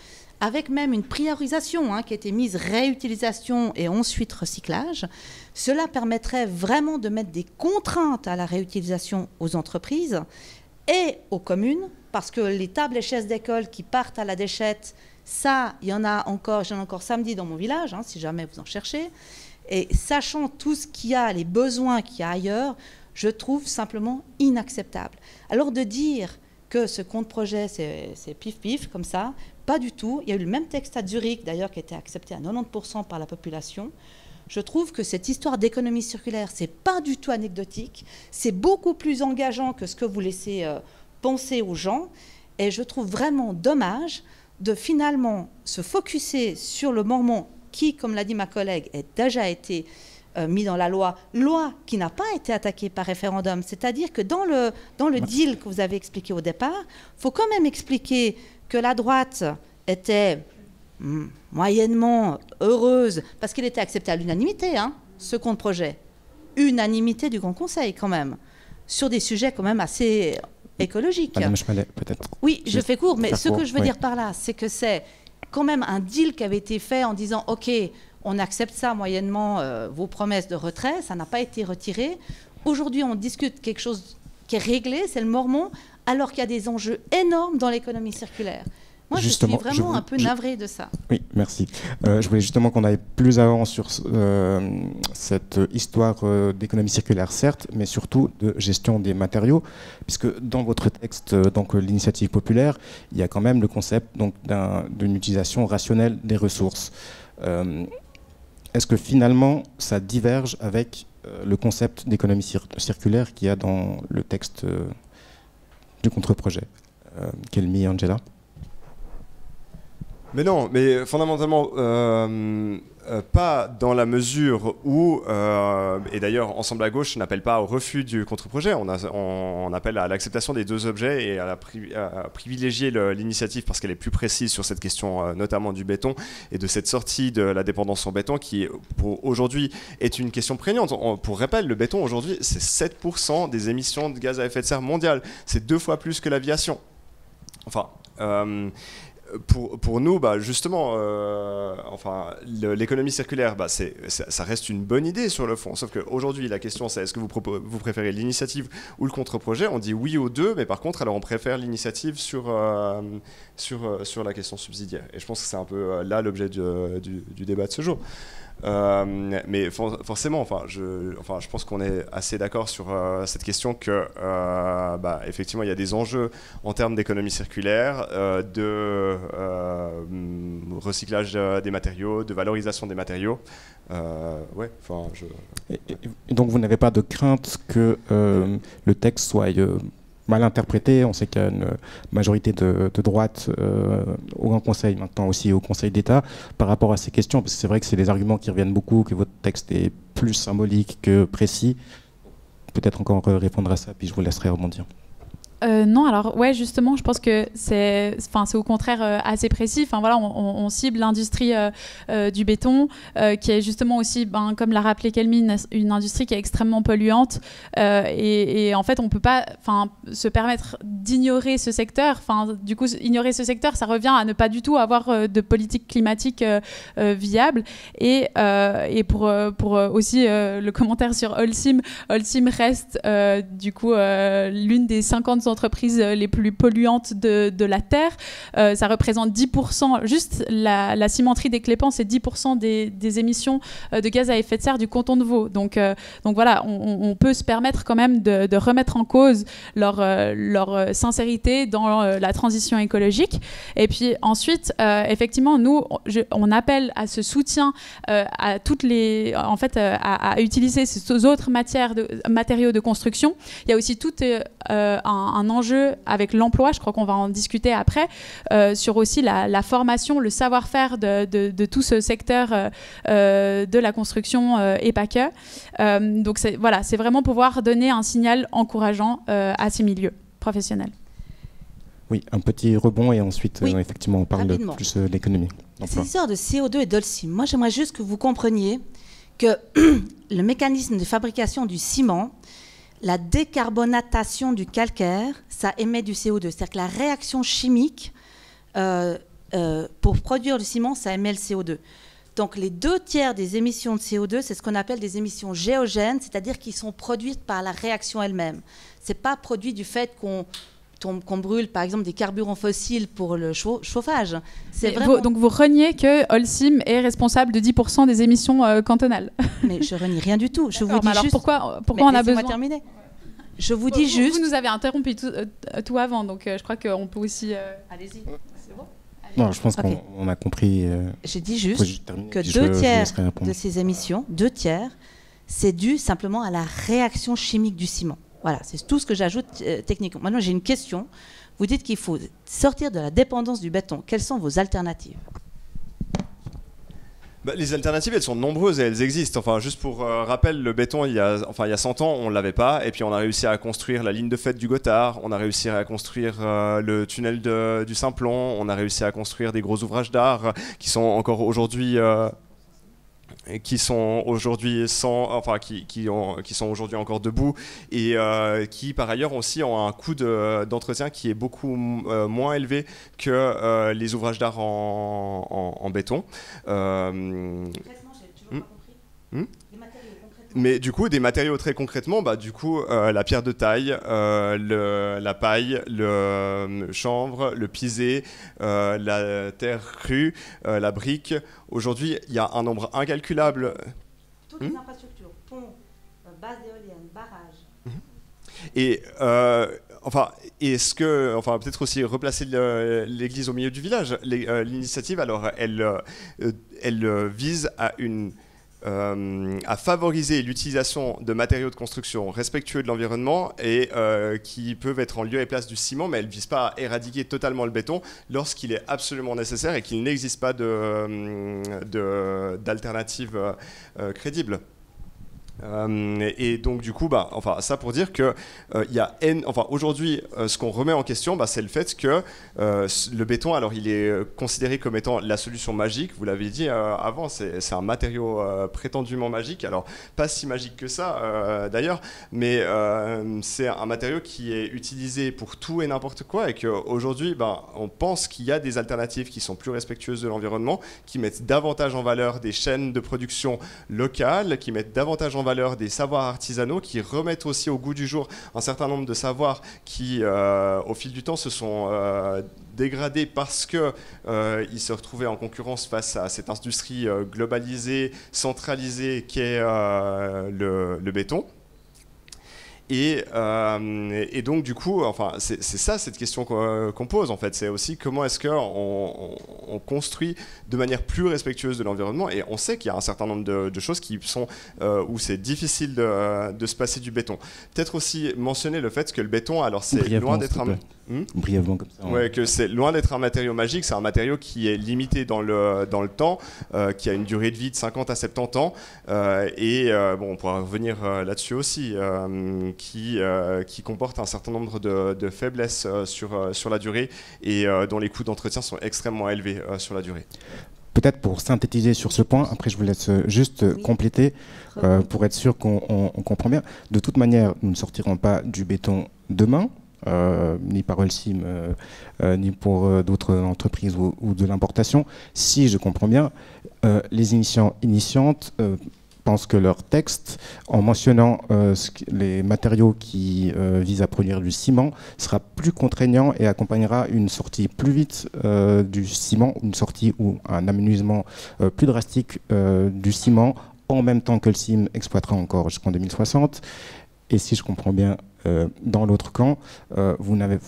avec même une priorisation qui a été mise réutilisation et ensuite recyclage. Cela permettrait vraiment de mettre des contraintes à la réutilisation aux entreprises et aux communes, parce que les tables et chaises d'école qui partent à la déchette, ça, j'en ai encore samedi dans mon village, si jamais vous en cherchez. Et sachant tout ce qu'il y a, les besoins qu'il y a ailleurs, je trouve simplement inacceptable. Alors de dire que ce contre-projet, c'est pif-pif, comme ça, pas du tout. Il y a eu le même texte à Zurich, d'ailleurs, qui a été accepté à 90% par la population. Je trouve que cette histoire d'économie circulaire, c'est pas du tout anecdotique. C'est beaucoup plus engageant que ce que vous laissez penser aux gens. Et je trouve vraiment dommage de finalement se focusser sur le mormon qui, comme l'a dit ma collègue, a déjà été mis dans la loi qui n'a pas été attaquée par référendum. C'est-à-dire que dans le deal que vous avez expliqué au départ, il faut quand même expliquer que la droite était moyennement heureuse, parce qu'il était accepté à l'unanimité, ce compte projet. Unanimité du Grand Conseil quand même, sur des sujets quand même assez écologiques. Madame Schmallet, peut-être. Oui, je fais court, mais ce que je veux oui. dire par là, c'est que c'est quand même un deal qui avait été fait en disant « Ok, on accepte ça moyennement vos promesses de retrait, ça n'a pas été retiré. Aujourd'hui, on discute quelque chose qui est réglé, c'est le Mormon, alors qu'il y a des enjeux énormes dans l'économie circulaire. » Moi, Justement, je suis vraiment un peu navrée de ça. Oui, merci. Je voulais justement qu'on aille plus avant sur cette histoire d'économie circulaire, certes, mais surtout de gestion des matériaux, puisque dans votre texte, donc l'initiative populaire, il y a quand même le concept donc d'une utilisation rationnelle des ressources. Est-ce que finalement, ça diverge avec le concept d'économie circulaire qu'il y a dans le texte du contre-projet? Kelmi, Angela? Mais non, mais fondamentalement, pas dans la mesure où, et d'ailleurs Ensemble à gauche n'appelle pas au refus du contre-projet, on appelle à l'acceptation des deux objets et à privilégier l'initiative parce qu'elle est plus précise sur cette question notamment du béton et de cette sortie de la dépendance au béton qui aujourd'hui est une question prégnante. Pour rappel, le béton aujourd'hui c'est 7% des émissions de gaz à effet de serre mondiales, c'est 2 fois plus que l'aviation. Enfin... Pour nous, justement, l'économie circulaire, ça reste une bonne idée sur le fond. Sauf qu'aujourd'hui, la question, c'est est-ce que vous préférez l'initiative ou le contre-projet? On dit oui aux deux, mais par contre, alors on préfère l'initiative sur la question subsidiaire. Et je pense que c'est un peu là l'objet du débat de ce jour. Mais forcément, je pense qu'on est assez d'accord sur cette question que, effectivement, il y a des enjeux en termes d'économie circulaire, de recyclage des matériaux, de valorisation des matériaux. Et donc, vous n'avez pas de crainte que le texte soit mal interprété? On sait qu'il y a une majorité de droite au Grand Conseil, maintenant aussi au Conseil d'État, par rapport à ces questions, parce que c'est vrai que c'est des arguments qui reviennent beaucoup, que votre texte est plus symbolique que précis. Peut-être encore répondre à ça, puis je vous laisserai rebondir. Non, alors ouais, justement, je pense que c'est au contraire assez précis. Enfin voilà, on cible l'industrie du béton, qui est justement aussi, comme l'a rappelé Kelmi, une industrie qui est extrêmement polluante. Et en fait, on peut pas, se permettre d'ignorer ce secteur. Du coup, ignorer ce secteur, ça revient à ne pas du tout avoir de politique climatique viable. Et pour aussi le commentaire sur Holcim reste du coup l'une des 50 entreprises les plus polluantes de la Terre. Ça représente 10%, juste la cimenterie des Clépans, c'est 10% des émissions de gaz à effet de serre du canton de Vaud. Donc voilà, on peut se permettre quand même de remettre en cause leur sincérité dans la transition écologique. Et puis ensuite, effectivement, nous, on appelle à ce soutien à toutes les, à utiliser ces autres matériaux de construction. Il y a aussi tout un enjeu avec l'emploi, je crois qu'on va en discuter après, sur aussi la formation, le savoir-faire de tout ce secteur de la construction et pas que. Donc c'est vraiment pouvoir donner un signal encourageant à ces milieux professionnels. Oui, un petit rebond et ensuite, oui, effectivement, on parle plus de l'économie. Cette histoire de CO2 et d'Holcim, moi j'aimerais juste que vous compreniez que le mécanisme de fabrication du ciment, la décarbonatation du calcaire, ça émet du CO2. C'est-à-dire que la réaction chimique pour produire le ciment, ça émet le CO2. Donc les 2/3 des émissions de CO2, c'est ce qu'on appelle des émissions géogènes, c'est-à-dire qui sont produites par la réaction elle-même. Ce n'est pas produit du fait qu'on brûle, par exemple, des carburants fossiles pour le chauffage. Donc vous reniez que Holcim est responsable de 10% des émissions cantonales. Mais je renie rien du tout. Je vous dis alors juste... pourquoi on a besoin... terminer. Je vous dis juste... Vous nous avez interrompu tout avant, donc je crois qu'on peut aussi... Allez-y, c'est bon. Non, je pense qu'on a compris... J'ai dit juste que 2/3 de ces émissions, 2/3, c'est dû simplement à la réaction chimique du ciment. Voilà, c'est tout ce que j'ajoute techniquement. Maintenant, j'ai une question. Vous dites qu'il faut sortir de la dépendance du béton. Quelles sont vos alternatives ? Les alternatives, elles sont nombreuses et elles existent. Enfin, juste pour rappel, le béton, il y a 100 ans, on ne l'avait pas. Et puis, on a réussi à construire la ligne de fête du Gothard. On a réussi à construire le tunnel du Simplon. On a réussi à construire des gros ouvrages d'art qui sont encore aujourd'hui... qui sont aujourd'hui qui sont aujourd'hui encore debout et qui par ailleurs aussi ont un coût d'entretien qui est beaucoup moins élevé que les ouvrages d'art en béton. Mais du coup, des matériaux très concrètement, du coup, la pierre de taille, la paille, le chanvre, le pisé, la terre crue, la brique. Aujourd'hui, il y a un nombre incalculable. Toutes les infrastructures, ponts, bases éoliennes, barrages. Et peut-être aussi replacer l'église au milieu du village. L'initiative, alors, elle vise à favoriser l'utilisation de matériaux de construction respectueux de l'environnement et qui peuvent être en lieu et place du ciment, mais elle ne vise pas à éradiquer totalement le béton lorsqu'il est absolument nécessaire et qu'il n'existe pas d'alternative crédible. Et donc du coup, ça pour dire que aujourd'hui, ce qu'on remet en question, c'est le fait que le béton, alors il est considéré comme étant la solution magique. Vous l'avez dit avant, c'est un matériau prétendument magique. Alors pas si magique que ça d'ailleurs, mais c'est un matériau qui est utilisé pour tout et n'importe quoi, et qu'aujourd'hui, on pense qu'il y a des alternatives qui sont plus respectueuses de l'environnement, qui mettent davantage en valeur des chaînes de production locales, qui mettent davantage en valeur des savoirs artisanaux, qui remettent aussi au goût du jour un certain nombre de savoirs qui, au fil du temps, se sont dégradés parce qu'ils se retrouvaient en concurrence face à cette industrie globalisée, centralisée qu'est le béton. Et donc du coup, c'est ça cette question qu'on pose en fait, c'est aussi comment est-ce qu'on construit de manière plus respectueuse de l'environnement, et on sait qu'il y a un certain nombre de choses qui sont où c'est difficile de se passer du béton. Peut-être aussi mentionner le fait que le béton, alors c'est loin d'être brièvement comme ça. Ouais, que c'est loin d'être un matériau magique, c'est un matériau qui est limité dans le temps, qui a une durée de vie de 50 à 70 ans, on pourra revenir là-dessus aussi, qui comporte un certain nombre de faiblesses sur la durée et dont les coûts d'entretien sont extrêmement élevés sur la durée. Peut-être pour synthétiser sur ce point, après je vous laisse juste compléter pour être sûr qu'on comprend bien. De toute manière, nous ne sortirons pas du béton demain, ni par Holcim, ni pour d'autres entreprises ou de l'importation. Si je comprends bien, les initiantes pensent que leur texte, en mentionnant les matériaux qui visent à produire du ciment, sera plus contraignant et accompagnera une sortie plus vite du ciment, une sortie ou un amenuisement plus drastique du ciment, en même temps que le CIM exploitera encore jusqu'en 2060. Et si je comprends bien, dans l'autre camp, vous n'avez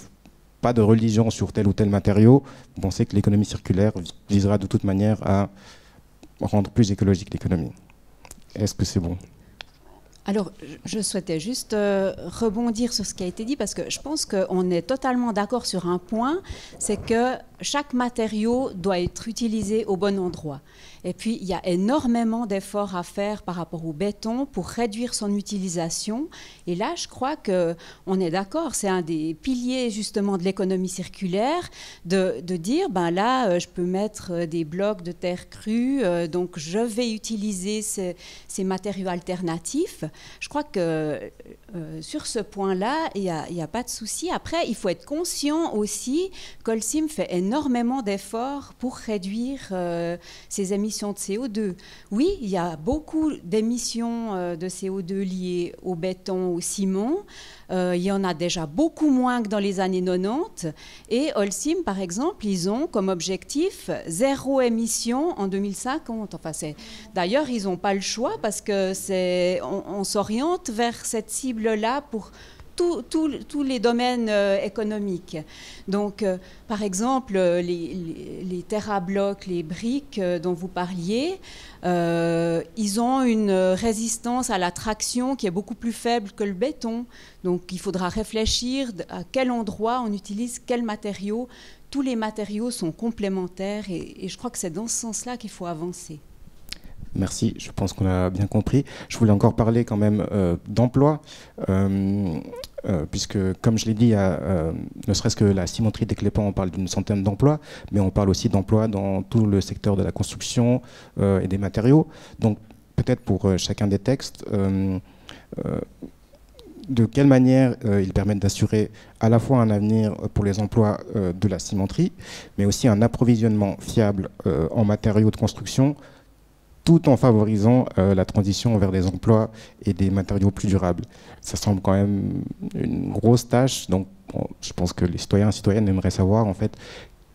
pas de religion sur tel ou tel matériau. Vous pensez que l'économie circulaire visera de toute manière à rendre plus écologique l'économie. Est-ce que c'est bon ? Alors, je souhaitais juste rebondir sur ce qui a été dit, parce que je pense qu'on est totalement d'accord sur un point, c'est que chaque matériau doit être utilisé au bon endroit. Et puis, il y a énormément d'efforts à faire par rapport au béton pour réduire son utilisation. Et là, je crois qu'on est d'accord, c'est un des piliers justement de l'économie circulaire, de dire, là, je peux mettre des blocs de terre crue, donc je vais utiliser ces matériaux alternatifs. Je crois que sur ce point-là, il n'y a pas de souci. Après, il faut être conscient aussi qu'Holcim fait énormément d'efforts pour réduire ses émissions de CO2. Oui, il y a beaucoup d'émissions de CO2 liées au béton, au ciment. Il y en a déjà beaucoup moins que dans les années 90. Et Holcim, par exemple, ils ont comme objectif 0 émission en 2050. D'ailleurs, ils n'ont pas le choix parce que on s'oriente vers cette cible-là pour tous les domaines économiques. Donc, par exemple, les terrablocs, les briques dont vous parliez, ils ont une résistance à la traction qui est beaucoup plus faible que le béton. Donc, il faudra réfléchir à quel endroit on utilise quel matériau. Tous les matériaux sont complémentaires et je crois que c'est dans ce sens-là qu'il faut avancer. Merci, je pense qu'on a bien compris. Je voulais encore parler quand même d'emploi. puisque, comme je l'ai dit, ne serait-ce que la cimenterie des Clépans, on parle d'une centaine d'emplois, mais on parle aussi d'emplois dans tout le secteur de la construction et des matériaux. Donc, peut-être pour chacun des textes, de quelle manière ils permettent d'assurer à la fois un avenir pour les emplois de la cimenterie, mais aussi un approvisionnement fiable en matériaux de construction, tout en favorisant la transition vers des emplois et des matériaux plus durables. Ça semble quand même une grosse tâche, donc je pense que les citoyens et citoyennes aimeraient savoir en fait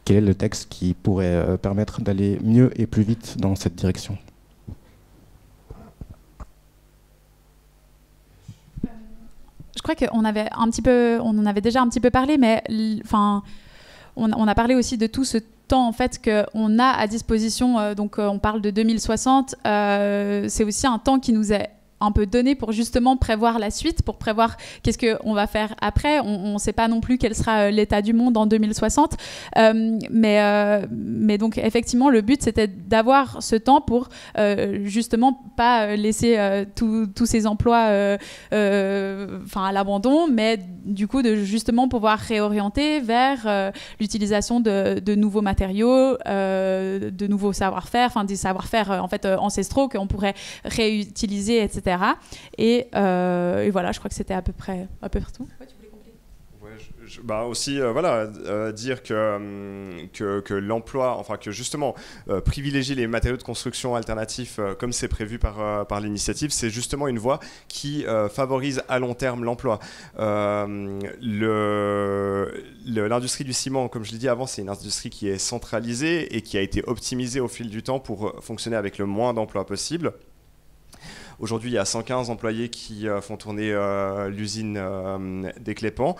quel est le texte qui pourrait permettre d'aller mieux et plus vite dans cette direction. Je crois qu'on avait on en avait déjà un petit peu parlé, mais enfin, on a parlé aussi de tout ce temps en fait qu'on a à disposition. Donc, on parle de 2060. C'est aussi un temps qui nous est un peu donné pour justement prévoir la suite, pour prévoir qu'est-ce qu'on va faire après. On ne sait pas non plus quel sera l'état du monde en 2060. Mais donc, effectivement, le but, c'était d'avoir ce temps pour justement pas laisser tous ces emplois à l'abandon, mais du coup, de justement pouvoir réorienter vers l'utilisation de nouveaux matériaux, de nouveaux savoir-faire, enfin des savoir-faire en fait ancestraux qu'on pourrait réutiliser, etc. Et voilà, je crois que c'était à peu près tout. Ouais, tu voulais compléter ? Bah aussi, dire que l'emploi, enfin que justement privilégier les matériaux de construction alternatifs comme c'est prévu par l'initiative, c'est justement une voie qui favorise à long terme l'emploi. L'industrie du ciment, comme je l'ai dit avant, c'est une industrie qui est centralisée et qui a été optimisée au fil du temps pour fonctionner avec le moins d'emplois possible. Aujourd'hui, il y a 115 employés qui font tourner l'usine des Clépans.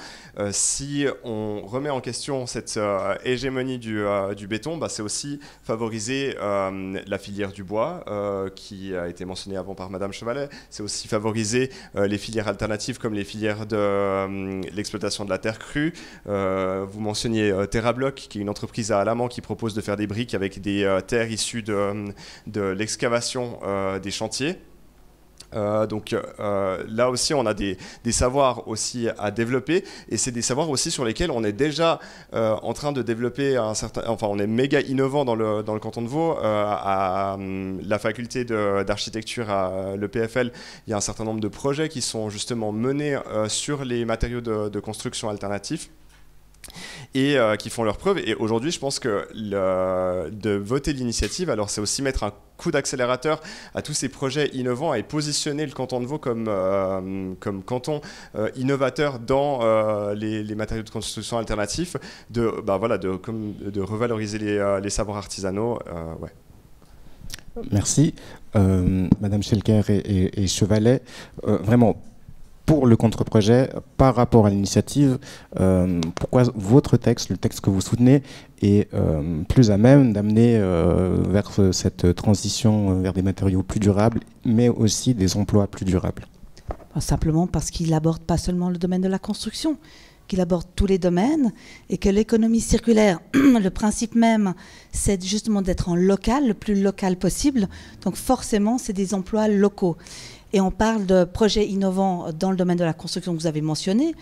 Si on remet en question cette hégémonie du béton, c'est aussi favoriser la filière du bois, qui a été mentionnée avant par Madame Chevalet. C'est aussi favoriser les filières alternatives comme les filières de l'exploitation de la terre crue. Vous mentionniez TerraBlock, qui est une entreprise à Alamans qui propose de faire des briques avec des terres issues de l'excavation des chantiers. Donc là aussi on a des savoirs aussi à développer, et c'est des savoirs aussi sur lesquels on est déjà en train de développer on est méga innovant dans le canton de Vaud. À la faculté d'architecture à l'EPFL, il y a un certain nombre de projets qui sont justement menés sur les matériaux de construction alternatifs et qui font leurs preuves. Et aujourd'hui, je pense que de voter l'initiative, alors c'est aussi mettre un coup d'accélérateur à tous ces projets innovants et positionner le canton de Vaud comme canton innovateur dans les matériaux de construction alternatifs, de revaloriser les savoirs artisanaux. Ouais. Merci. Madame Schelker et Chevalet, vraiment, pour le contre-projet, par rapport à l'initiative, pourquoi votre texte, le texte que vous soutenez, est plus à même d'amener vers cette transition vers des matériaux plus durables, mais aussi des emplois plus durables? Simplement parce qu'il n'aborde pas seulement le domaine de la construction, qu'il aborde tous les domaines, et que l'économie circulaire, le principe même, c'est justement d'être en local, le plus local possible. Donc forcément, c'est des emplois locaux. Et on parle de projets innovants dans le domaine de la construction que vous avez mentionné.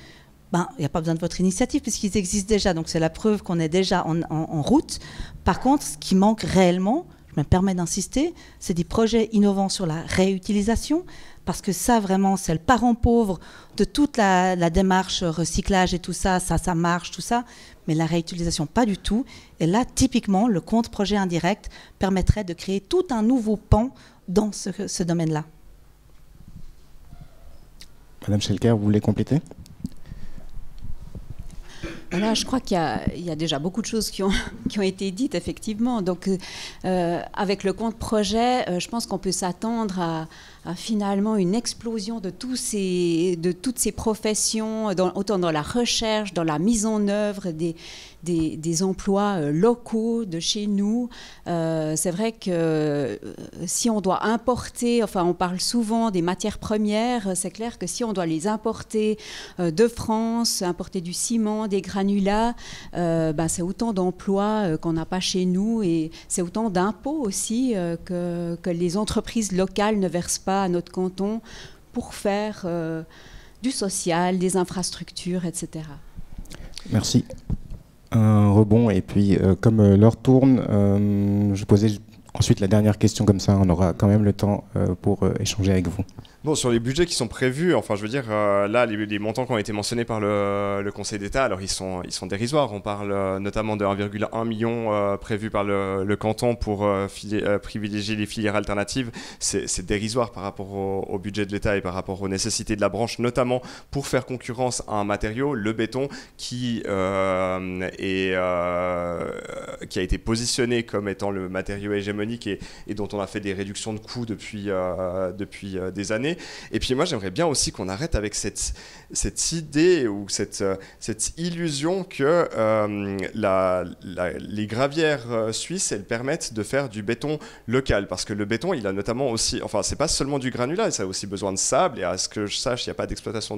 Il n'y a pas besoin de votre initiative puisqu'ils existent déjà. Donc c'est la preuve qu'on est déjà en route. Par contre, ce qui manque réellement, je me permets d'insister, c'est des projets innovants sur la réutilisation, parce que ça, vraiment, c'est le parent pauvre de toute la démarche recyclage et tout ça. Ça marche, tout ça. Mais la réutilisation, pas du tout. Et là, typiquement, le compte projet indirect permettrait de créer tout un nouveau pan dans ce domaine-là. Madame Schelker, vous voulez compléter ? Voilà, je crois qu'il y a déjà beaucoup de choses qui ont été dites, effectivement. Donc, avec le compte projet, je pense qu'on peut s'attendre à finalement une explosion de toutes ces professions, autant dans la recherche, dans la mise en œuvre des emplois locaux de chez nous. C'est vrai que si on doit importer, enfin on parle souvent des matières premières, c'est clair que si on doit les importer de France, importer du ciment, des granulats, c'est autant d'emplois qu'on n'a pas chez nous, et c'est autant d'impôts aussi que les entreprises locales ne versent pas à notre canton pour faire du social, des infrastructures, etc. Merci. Un rebond, et puis comme l'heure tourne, je posais ensuite la dernière question, comme ça on aura quand même le temps pour échanger avec vous. Bon, sur les budgets qui sont prévus, enfin je veux dire, là les montants qui ont été mentionnés par le Conseil d'État, alors ils sont dérisoires. On parle notamment de 1,1 million prévu par le canton pour privilégier les filières alternatives. C'est dérisoire par rapport au budget de l'État et par rapport aux nécessités de la branche, notamment pour faire concurrence à un matériau, le béton, qui a été positionné comme étant le matériau hégémonique et dont on a fait des réductions de coûts depuis des années. Et puis moi j'aimerais bien aussi qu'on arrête avec cette idée ou cette illusion que les gravières suisses, elles permettent de faire du béton local, parce que le béton il a notamment aussi, enfin c'est pas seulement du granulat, ça a aussi besoin de sable, et à ce que je sache il n'y a pas d'exploitation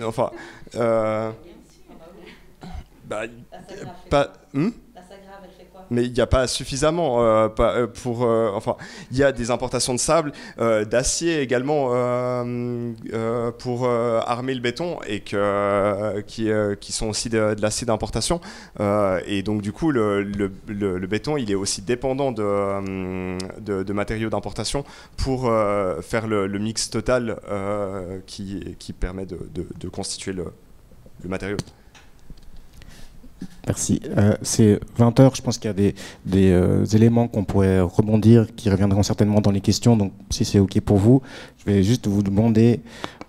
enfin mais il n'y a pas suffisamment enfin il y a des importations de sable, d'acier également pour armer le béton, et qui sont aussi de l'acier d'importation, et donc du coup le béton il est aussi dépendant de matériaux d'importation pour faire le mix total qui permet de constituer le matériau. Merci. C'est 20h, je pense qu'il y a des éléments qu'on pourrait rebondir, qui reviendront certainement dans les questions, donc si c'est OK pour vous, je vais juste vous demander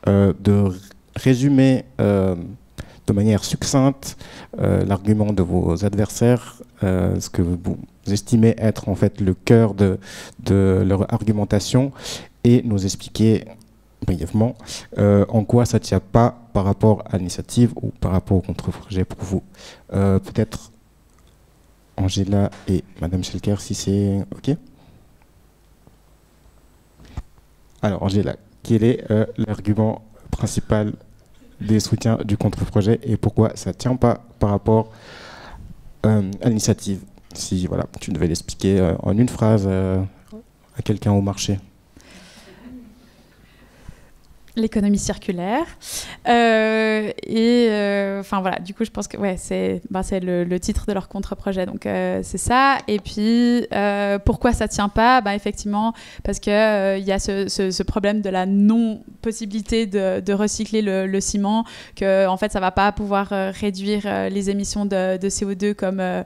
de résumer de manière succincte l'argument de vos adversaires, ce que vous estimez être en fait le cœur de leur argumentation, et nous expliquer brièvement en quoi ça ne tient pas par rapport à l'initiative ou par rapport au contre-projet pour vous. Peut-être Angela et Madame Schelker, si c'est OK. Alors Angela, quel est l'argument principal des soutiens du contre-projet et pourquoi ça ne tient pas par rapport à l'initiative? Si voilà, tu devais l'expliquer en une phrase à quelqu'un au marché. L'économie circulaire, enfin voilà, du coup je pense que ouais, c'est le titre de leur contre-projet, donc c'est ça. Et puis pourquoi ça tient pas? Effectivement parce que il y a ce problème de la non-possibilité de recycler le ciment, que en fait ça va pas pouvoir réduire les émissions de CO2 comme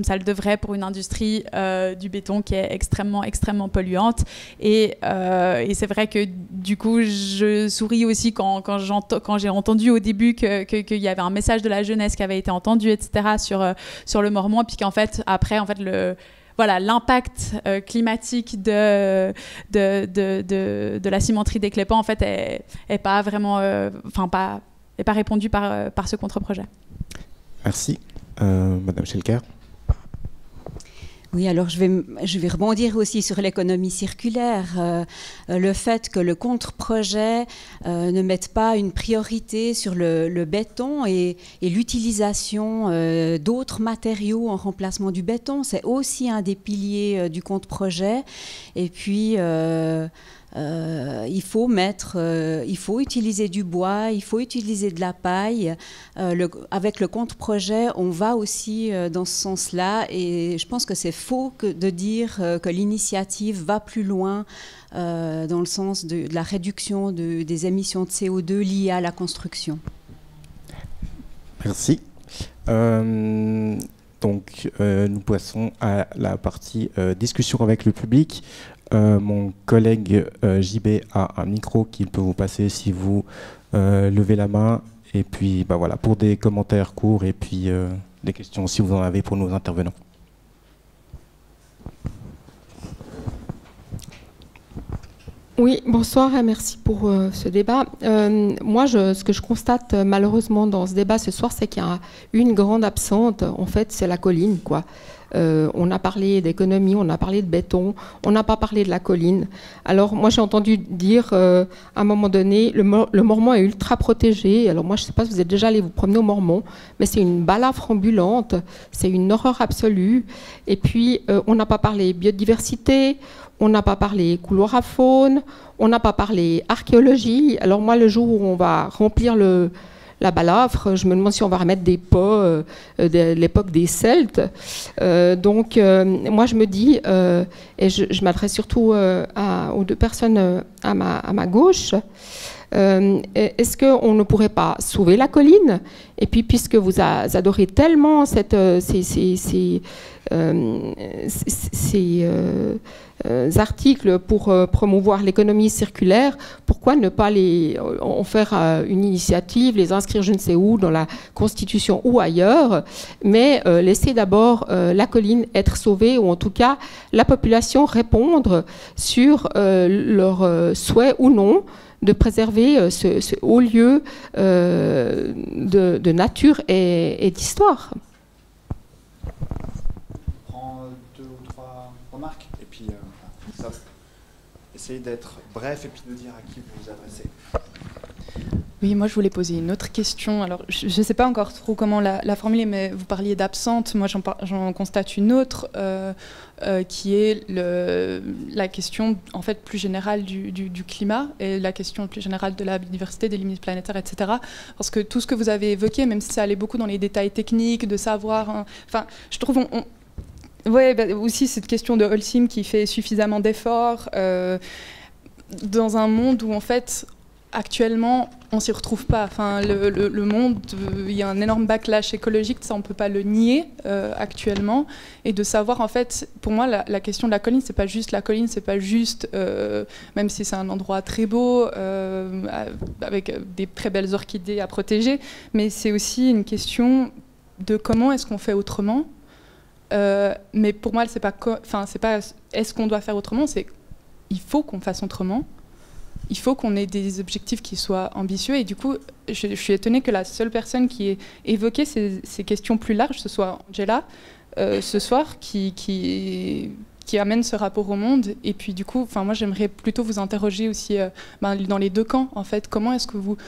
ça le devrait pour une industrie du béton qui est extrêmement polluante, et c'est vrai que du coup je souris aussi quand j'ai entendu au début qu'il y avait un message de la jeunesse qui avait été entendu, etc., sur le Mormont, et puis qu'en fait, après, en fait, l'impact climatique de la cimenterie des Clépans, en fait, est pas vraiment, pas répondu par ce contre-projet. Merci. Madame Schelker. Oui, alors je vais rebondir aussi sur l'économie circulaire. Le fait que le contre-projet ne mette pas une priorité sur le béton et l'utilisation d'autres matériaux en remplacement du béton, c'est aussi un des piliers du contre-projet. Et puis il faut utiliser du bois, il faut utiliser de la paille. Avec le contre-projet, on va aussi dans ce sens-là, et je pense que c'est faux de dire que l'initiative va plus loin dans le sens de la réduction des émissions de CO2 liées à la construction. Merci. Donc, nous passons à la partie discussion avec le public. Mon collègue JB a un micro qu'il peut vous passer si vous levez la main. Et puis, voilà, pour des commentaires courts et puis des questions si vous en avez pour nos intervenants. Oui, bonsoir et merci pour ce débat. Moi, ce que je constate malheureusement dans ce débat ce soir, c'est qu'il y a une grande absente. En fait, c'est la colline, quoi. On a parlé d'économie, on a parlé de béton, on n'a pas parlé de la colline. Alors moi j'ai entendu dire à un moment donné, le Mormont est ultra protégé. Alors moi je ne sais pas si vous êtes déjà allé vous promener au Mormont, mais c'est une balafre ambulante, c'est une horreur absolue. Et puis on n'a pas parlé biodiversité, on n'a pas parlé chlorofaune, on n'a pas parlé archéologie. Alors moi, le jour où on va remplir la balafre, je me demande si on va remettre des pots de l'époque des Celtes. Donc moi, je me dis, et je m'adresse surtout aux deux personnes à ma gauche, est-ce qu'on ne pourrait pas sauver la colline? Et puis, puisque vous adorez tellement ces articles pour promouvoir l'économie circulaire, pourquoi ne pas en faire une initiative, les inscrire je ne sais où, dans la Constitution ou ailleurs, mais laisser d'abord la colline être sauvée, ou en tout cas la population répondre sur leur souhait ou non de préserver ce haut lieu de nature et d'histoire. Je prends 2 ou 3 remarques et puis essayez d'être bref et puis de dire à qui vous vous adressez. Oui, moi je voulais poser une autre question. Alors je ne sais pas encore trop comment la formuler, mais vous parliez d'absente. Moi j'en constate une autre qui est la question en fait plus générale du climat et la question plus générale de la biodiversité, des limites planétaires, etc. Parce que tout ce que vous avez évoqué, même si ça allait beaucoup dans les détails techniques, de savoir, enfin, je trouve ouais, bah, aussi cette question de Holcim qui fait suffisamment d'efforts dans un monde où en fait actuellement, on s'y retrouve pas. Enfin, le monde, il y a un énorme backlash écologique, ça on peut pas le nier actuellement. Et de savoir, en fait, pour moi, la question de la colline, c'est pas juste la colline, c'est pas juste, même si c'est un endroit très beau, avec des très belles orchidées à protéger, mais c'est aussi une question de comment est-ce qu'on fait autrement. Mais pour moi, c'est pas est-ce qu'on doit faire autrement, c'est il faut qu'on fasse autrement. Il faut qu'on ait des objectifs qui soient ambitieux. Et du coup, je suis étonnée que la seule personne qui ait évoqué ces questions plus larges, ce soit Angela, ce soir, qui amène ce rapport au monde. Et puis du coup, moi j'aimerais plutôt vous interroger aussi dans les deux camps, en fait. Comment est-ce que vous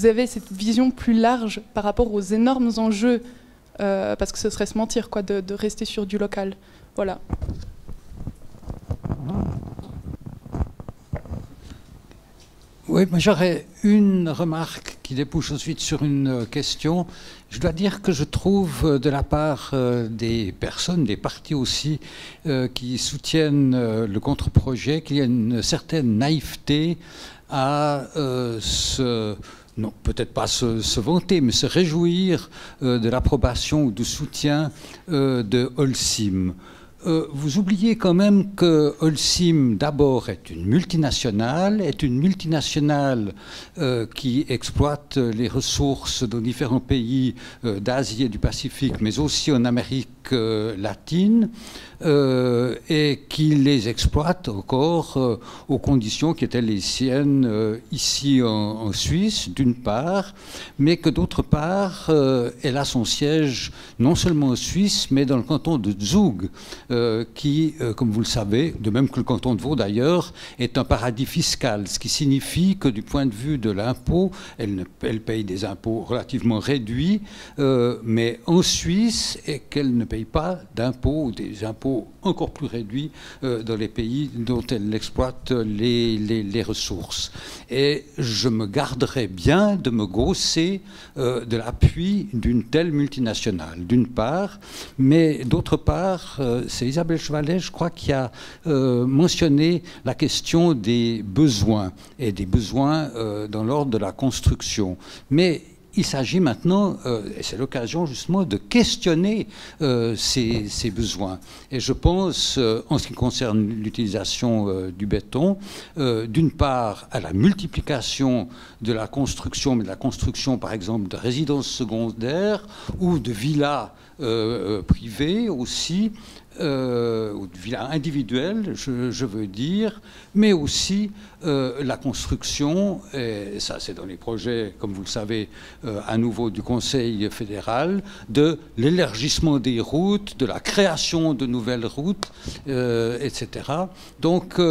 avez cette vision plus large par rapport aux énormes enjeux, parce que ce serait se mentir, quoi, de rester sur du local. Voilà. Oui, moi j'aurais une remarque qui débouche ensuite sur une question. Je dois dire que je trouve de la part des personnes, des partis aussi, qui soutiennent le contre-projet, qu'il y a une certaine naïveté à non, peut-être pas se vanter, mais se réjouir de l'approbation ou du soutien de Holcim. Vous oubliez quand même que Holcim, d'abord, est une multinationale qui exploite les ressources dans différents pays d'Asie et du Pacifique, mais aussi en Amérique latine, et qui les exploite encore aux conditions qui étaient les siennes ici en Suisse, d'une part, mais que d'autre part, elle a son siège non seulement en Suisse, mais dans le canton de Zug, qui, comme vous le savez, de même que le canton de Vaud d'ailleurs, est un paradis fiscal, ce qui signifie que du point de vue de l'impôt, elle paye des impôts relativement réduits, mais en Suisse, et qu'elle ne paye pas d'impôts, ou des impôts encore plus réduits dans les pays dont elle exploite les ressources. Et je me garderais bien de me gausser de l'appui d'une telle multinationale, d'une part, mais d'autre part, c'est Isabelle Chevalet, je crois, qui a mentionné la question des besoins, et des besoins dans l'ordre de la construction. Mais il s'agit maintenant, et c'est l'occasion justement, de questionner ces besoins. Et je pense, en ce qui concerne l'utilisation du béton, d'une part à la multiplication de la construction, mais de la construction par exemple de résidences secondaires ou de villas privées aussi, ou de villas individuelles, je veux dire, mais aussi la construction, et ça c'est dans les projets, comme vous le savez, à nouveau du Conseil fédéral, de l'élargissement des routes, de la création de nouvelles routes, etc. Donc,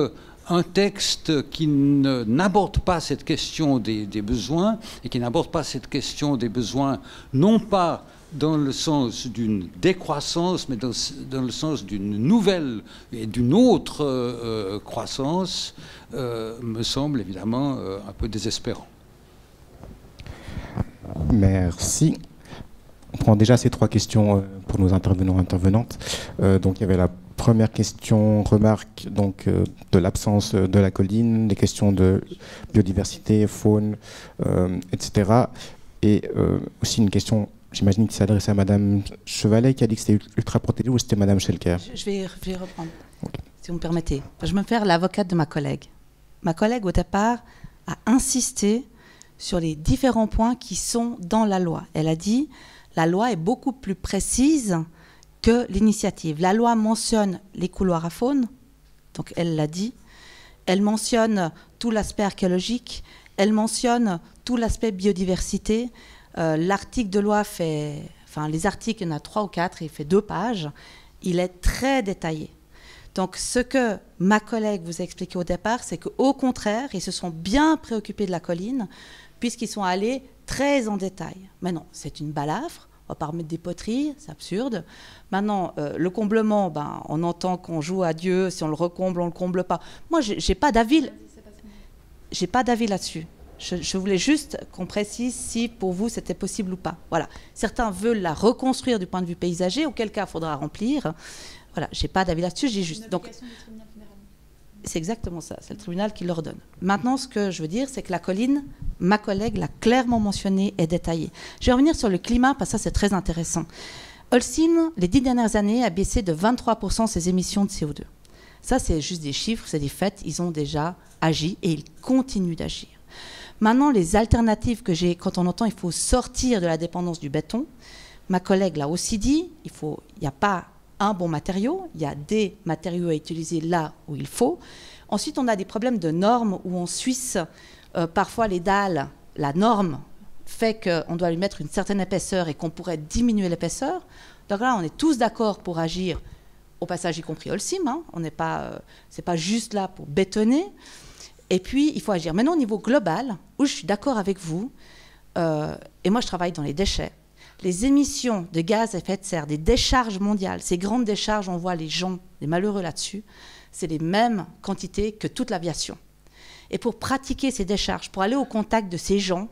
un texte qui n'aborde pas cette question des besoins, et qui n'aborde pas cette question des besoins, non pas dans le sens d'une décroissance, mais dans le sens d'une nouvelle et d'une autre croissance, me semble évidemment un peu désespérant. Merci. On prend déjà ces 3 questions pour nos intervenants et intervenantes. Donc il y avait la première question, remarque donc, de l'absence de la colline, les questions de biodiversité, faune, etc. Et aussi une question, j'imagine, qui s'adressait à Madame Chevalet, qui a dit que c'était ultra protégé, ou c'était Madame Schelker? Je vais reprendre, si vous me permettez. Je vais me faire l'avocate de ma collègue. Ma collègue, au départ, a insisté sur les différents points qui sont dans la loi. Elle a dit la loi est beaucoup plus précise que l'initiative. La loi mentionne les couloirs à faune, donc elle l'a dit. Elle mentionne tout l'aspect archéologique, elle mentionne tout l'aspect biodiversité. L'article de loi fait... Enfin, les articles, il y en a 3 ou 4, il fait 2 pages. Il est très détaillé. Donc, ce que ma collègue vous a expliqué au départ, c'est qu'au contraire, ils se sont bien préoccupés de la colline, puisqu'ils sont allés très en détail. Mais non, c'est une balafre, on va pas remettre des poteries, c'est absurde. Maintenant, le comblement, ben, on entend qu'on joue à Dieu, si on le recomble, on ne le comble pas. Moi, j'ai pas d'avis là-dessus. Je voulais juste qu'on précise si pour vous c'était possible ou pas. Voilà. Certains veulent la reconstruire du point de vue paysager, auquel cas il faudra remplir. Voilà, j'ai pas d'avis là-dessus, j'ai juste... Donc, c'est exactement ça, c'est le tribunal qui l'ordonne. Maintenant, ce que je veux dire, c'est que la colline, ma collègue l'a clairement mentionné et détaillé. Je vais revenir sur le climat, parce que ça, c'est très intéressant. Holcim, les 10 dernières années, a baissé de 23% ses émissions de CO2. Ça, c'est juste des chiffres, c'est des faits. Ils ont déjà agi et ils continuent d'agir. Maintenant, les alternatives que j'ai, quand on entend il faut sortir de la dépendance du béton, ma collègue l'a aussi dit, il n'y a pas un bon matériau, il y a des matériaux à utiliser là où il faut. Ensuite, on a des problèmes de normes où en Suisse, parfois les dalles, la norme fait qu'on doit lui mettre une certaine épaisseur et qu'on pourrait diminuer l'épaisseur. Donc là, on est tous d'accord pour agir, au passage y compris Holcim, hein. On n'est pas, c'est pas juste là pour bétonner. Et puis, il faut agir. Maintenant, au niveau global, où je suis d'accord avec vous, et moi je travaille dans les déchets, les émissions de gaz à effet de serre, des décharges mondiales, ces grandes décharges, on voit les gens, les malheureux là-dessus, c'est les mêmes quantités que toute l'aviation. Et pour pratiquer ces décharges, pour aller au contact de ces gens,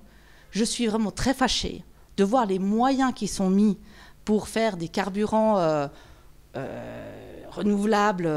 je suis vraiment très fâchée de voir les moyens qui sont mis pour faire des carburants renouvelables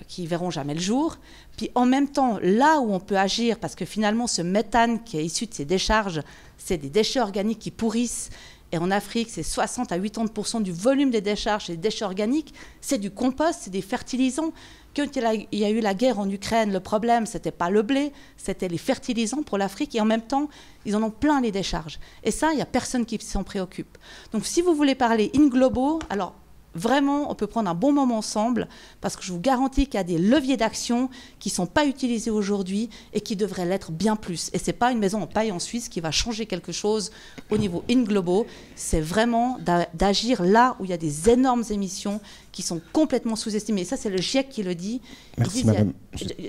qui ne verront jamais le jour. Puis en même temps, là où on peut agir, parce que finalement ce méthane qui est issu de ces décharges, c'est des déchets organiques qui pourrissent. Et en Afrique, c'est 60 à 80% du volume des décharges, des déchets organiques, c'est du compost, c'est des fertilisants. Quand il y a eu la guerre en Ukraine, le problème, ce n'était pas le blé, c'était les fertilisants pour l'Afrique. Et en même temps, ils en ont plein les décharges. Et ça, il n'y a personne qui s'en préoccupe. Donc si vous voulez parler in globo, alors vraiment, on peut prendre un bon moment ensemble, parce que je vous garantis qu'il y a des leviers d'action qui ne sont pas utilisés aujourd'hui et qui devraient l'être bien plus. Et ce n'est pas une maison en paille en Suisse qui va changer quelque chose au niveau in globo, c'est vraiment d'agir là où il y a des énormes émissions qui sont complètement sous-estimées. Et ça, c'est le GIEC qui le dit. Merci, madame.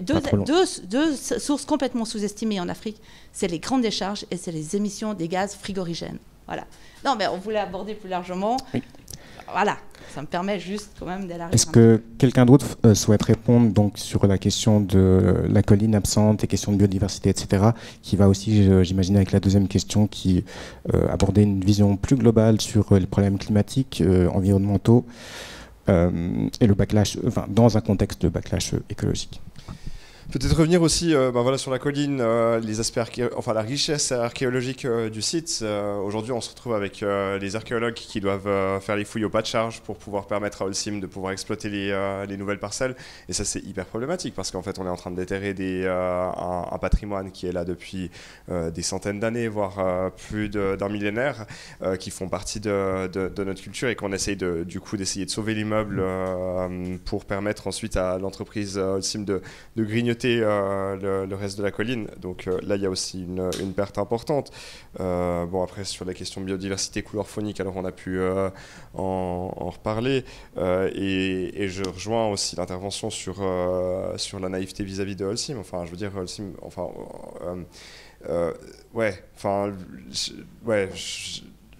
Deux sources complètement sous-estimées en Afrique, c'est les grandes décharges et c'est les émissions des gaz frigorigènes. Voilà. Non, mais on voulait aborder plus largement. Oui. Voilà, ça me permet juste quand même d'élargir. Est-ce que quelqu'un d'autre souhaite répondre donc, sur la question de la colline absente, les questions de biodiversité, etc., qui va aussi, j'imagine, avec la deuxième question, qui abordait une vision plus globale sur les problèmes climatiques, environnementaux, et le backlash, enfin, dans un contexte de backlash écologique. Peut-être revenir aussi voilà, sur la colline, les aspects la richesse archéologique du site. Aujourd'hui, on se retrouve avec les archéologues qui doivent faire les fouilles au pas de charge pour pouvoir permettre à Holcim de pouvoir exploiter les nouvelles parcelles. Et ça, c'est hyper problématique parce qu'en fait, on est en train de déterrer un patrimoine qui est là depuis des centaines d'années, voire plus d'un millénaire, qui font partie de notre culture et qu'on essaye du coup d'essayer de sauver l'immeuble pour permettre ensuite à l'entreprise Holcim de grignoter le reste de la colline. Donc là, il y a aussi une perte importante. Bon, après, sur la question de biodiversité, couloir faunique, alors on a pu en reparler. Et je rejoins aussi l'intervention sur la naïveté vis-à-vis de Holcim. Enfin, je veux dire, Holcim... Enfin,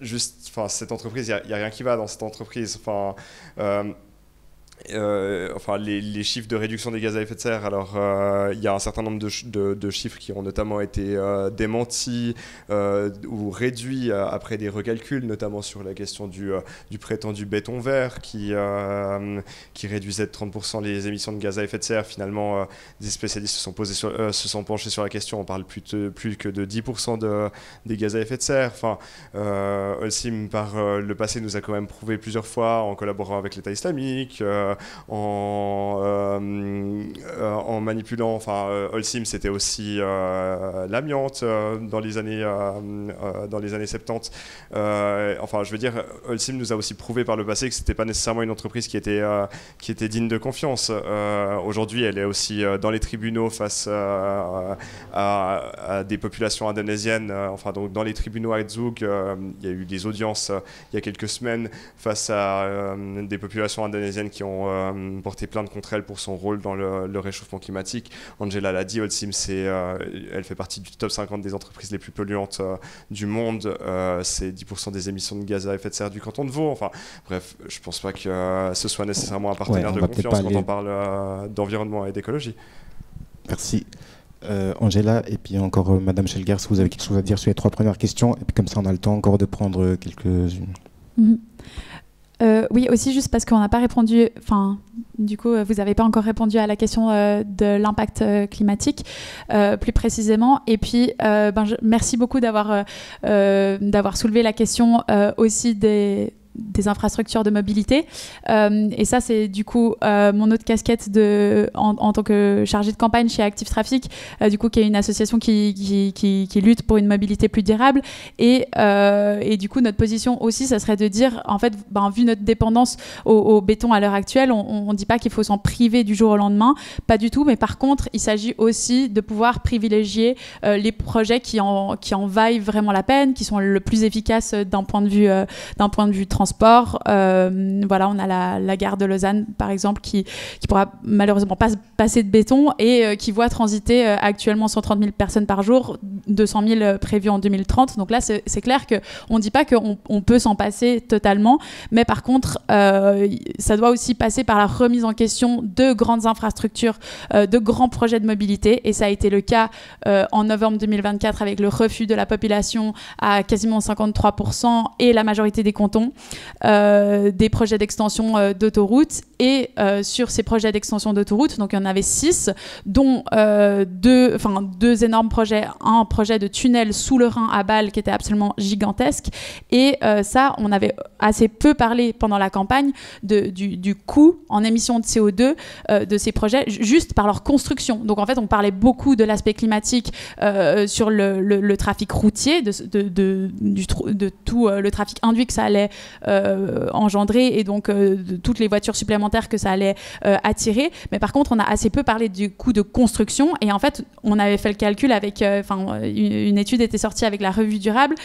juste, cette entreprise, il n'y a rien qui va dans cette entreprise. Les chiffres de réduction des gaz à effet de serre, alors il y a un certain nombre de chiffres qui ont notamment été démentis ou réduits après des recalculs, notamment sur la question du prétendu béton vert qui réduisait de 30% les émissions de gaz à effet de serre. Finalement, des spécialistes se sont penchés sur la question. On parle plus que de 10% des gaz à effet de serre. Holcim, par le passé, nous a quand même prouvé plusieurs fois, en collaborant avec l'État islamique, en manipulant, Holcim c'était aussi l'amiante dans les années 70. Je veux dire, Holcim nous a aussi prouvé par le passé que c'était pas nécessairement une entreprise qui était digne de confiance. Aujourd'hui, elle est aussi dans les tribunaux face à des populations indonésiennes. Donc dans les tribunaux à Zug, il y a eu des audiences il y a quelques semaines face à des populations indonésiennes qui ont porté plainte contre elle pour son rôle dans le réchauffement climatique. Angela l'a dit, Holcim, elle fait partie du top 50 des entreprises les plus polluantes du monde. C'est 10% des émissions de gaz à effet de serre du canton de Vaud. Bref, je ne pense pas que ce soit nécessairement un partenaire de confiance quand on parle d'environnement et d'écologie. Merci. Angela, et puis encore Madame Schelger, si vous avez quelque chose à dire sur les 3 premières questions, et puis comme ça on a le temps encore de prendre quelques-unes. Oui, aussi juste parce qu'on n'a pas répondu, du coup, vous n'avez pas encore répondu à la question de l'impact climatique, plus précisément. Et puis, merci beaucoup d'avoir soulevé la question aussi des infrastructures de mobilité. Et ça, c'est du coup mon autre casquette en tant que chargée de campagne chez Active Trafic, du coup, qui est une association qui lutte pour une mobilité plus durable. Et du coup, notre position aussi, ça serait de dire, en fait, vu notre dépendance au béton à l'heure actuelle, on ne dit pas qu'il faut s'en priver du jour au lendemain, pas du tout, mais par contre, il s'agit aussi de pouvoir privilégier les projets qui en vaillent vraiment la peine, qui sont le plus efficaces d'un point de vue transport. On a la gare de Lausanne, par exemple, qui pourra malheureusement pas passer de béton et qui voit transiter actuellement 130 000 personnes par jour, 200 000 prévues en 2030. Donc là, c'est clair qu'on ne dit pas qu'on peut s'en passer totalement, mais par contre, ça doit aussi passer par la remise en question de grandes infrastructures, de grands projets de mobilité. Et ça a été le cas en novembre 2024 avec le refus de la population à quasiment 53% et la majorité des cantons. Des projets d'extension d'autoroutes et sur ces projets d'extension d'autoroutes, donc il y en avait 6, dont deux énormes projets, un projet de tunnel sous le Rhin à Bâle qui était absolument gigantesque, et ça on avait assez peu parlé pendant la campagne du coût en émissions de CO2 de ces projets juste par leur construction. Donc en fait on parlait beaucoup de l'aspect climatique sur le trafic routier, de tout le trafic induit que ça allait engendrer, et donc de toutes les voitures supplémentaires que ça allait attirer. Mais par contre, on a assez peu parlé du coût de construction, et en fait, on avait fait le calcul avec, une étude était sortie avec la revue Durable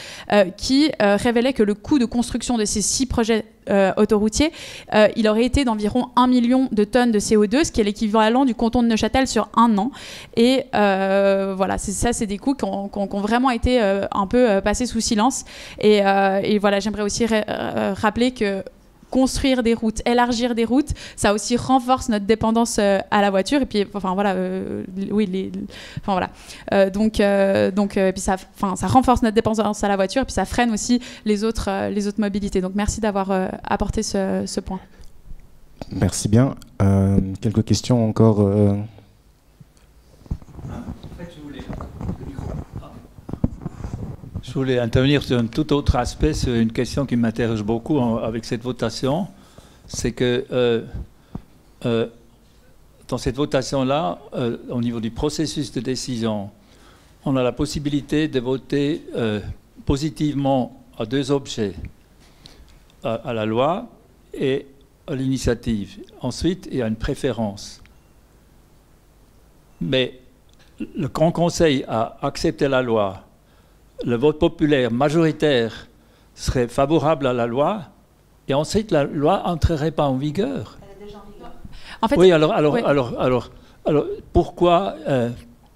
qui révélait que le coût de construction de ces 6 projets autoroutiers, il aurait été d'environ 1 million de tonnes de CO2, ce qui est l'équivalent du canton de Neuchâtel sur un an. Et c'est des coûts qui ont vraiment été un peu passés sous silence. Et voilà, j'aimerais aussi rappeler que construire des routes, élargir des routes, ça aussi renforce notre dépendance à la voiture. Et puis, puis ça renforce notre dépendance à la voiture, et puis ça freine aussi les autres mobilités. Donc, merci d'avoir apporté ce point. Merci bien. Quelques questions encore Je voulais intervenir sur un tout autre aspect, sur une question qui m'intéresse beaucoup avec cette votation. C'est que dans cette votation-là, au niveau du processus de décision, on a la possibilité de voter positivement à 2 objets, à la loi et à l'initiative. Ensuite, il y a une préférence. Mais le Grand Conseil a accepté la loi. Le vote populaire majoritaire serait favorable à la loi, et ensuite la loi n'entrerait pas en vigueur. Elle est déjà en vigueur. En fait, oui, alors pourquoi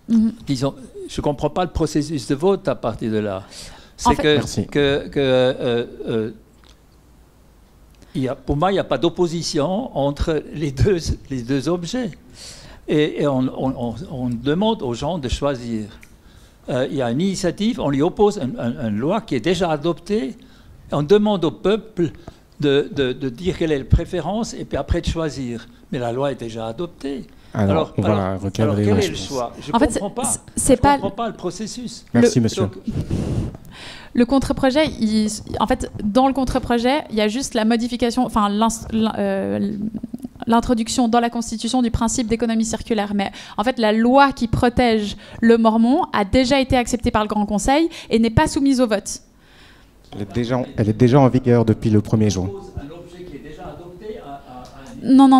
disons, je ne comprends pas le processus de vote à partir de là. C'est Merci. Pour moi, il n'y a pas d'opposition entre les deux objets. Et on demande aux gens de choisir. Il y a une initiative, on lui oppose une loi qui est déjà adoptée. On demande au peuple de dire quelle est la préférence et puis après de choisir. Mais la loi est déjà adoptée. Alors quel est le choix? Je ne comprends pas le processus. Merci, monsieur. Le contre-projet, en fait, dans le contre-projet, il y a juste la modification, enfin l'introduction dans la Constitution du principe d'économie circulaire. Mais en fait, la loi qui protège le mormon a déjà été acceptée par le Grand Conseil et n'est pas soumise au vote. Elle est déjà en vigueur depuis le 1er juin. Non.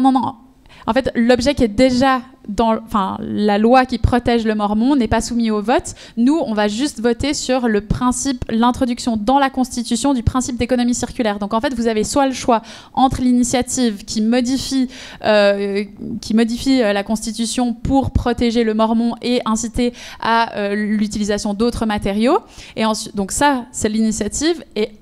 En fait, l'objet qui est déjà dans, enfin, la loi qui protège le mormon n'est pas soumis au vote. Nous, on va juste voter sur le principe, l'introduction dans la Constitution du principe d'économie circulaire. Donc, en fait, vous avez soit le choix entre l'initiative qui modifie la Constitution pour protéger le mormon et inciter à l'utilisation d'autres matériaux. Et ensuite, donc ça, c'est l'initiative. Et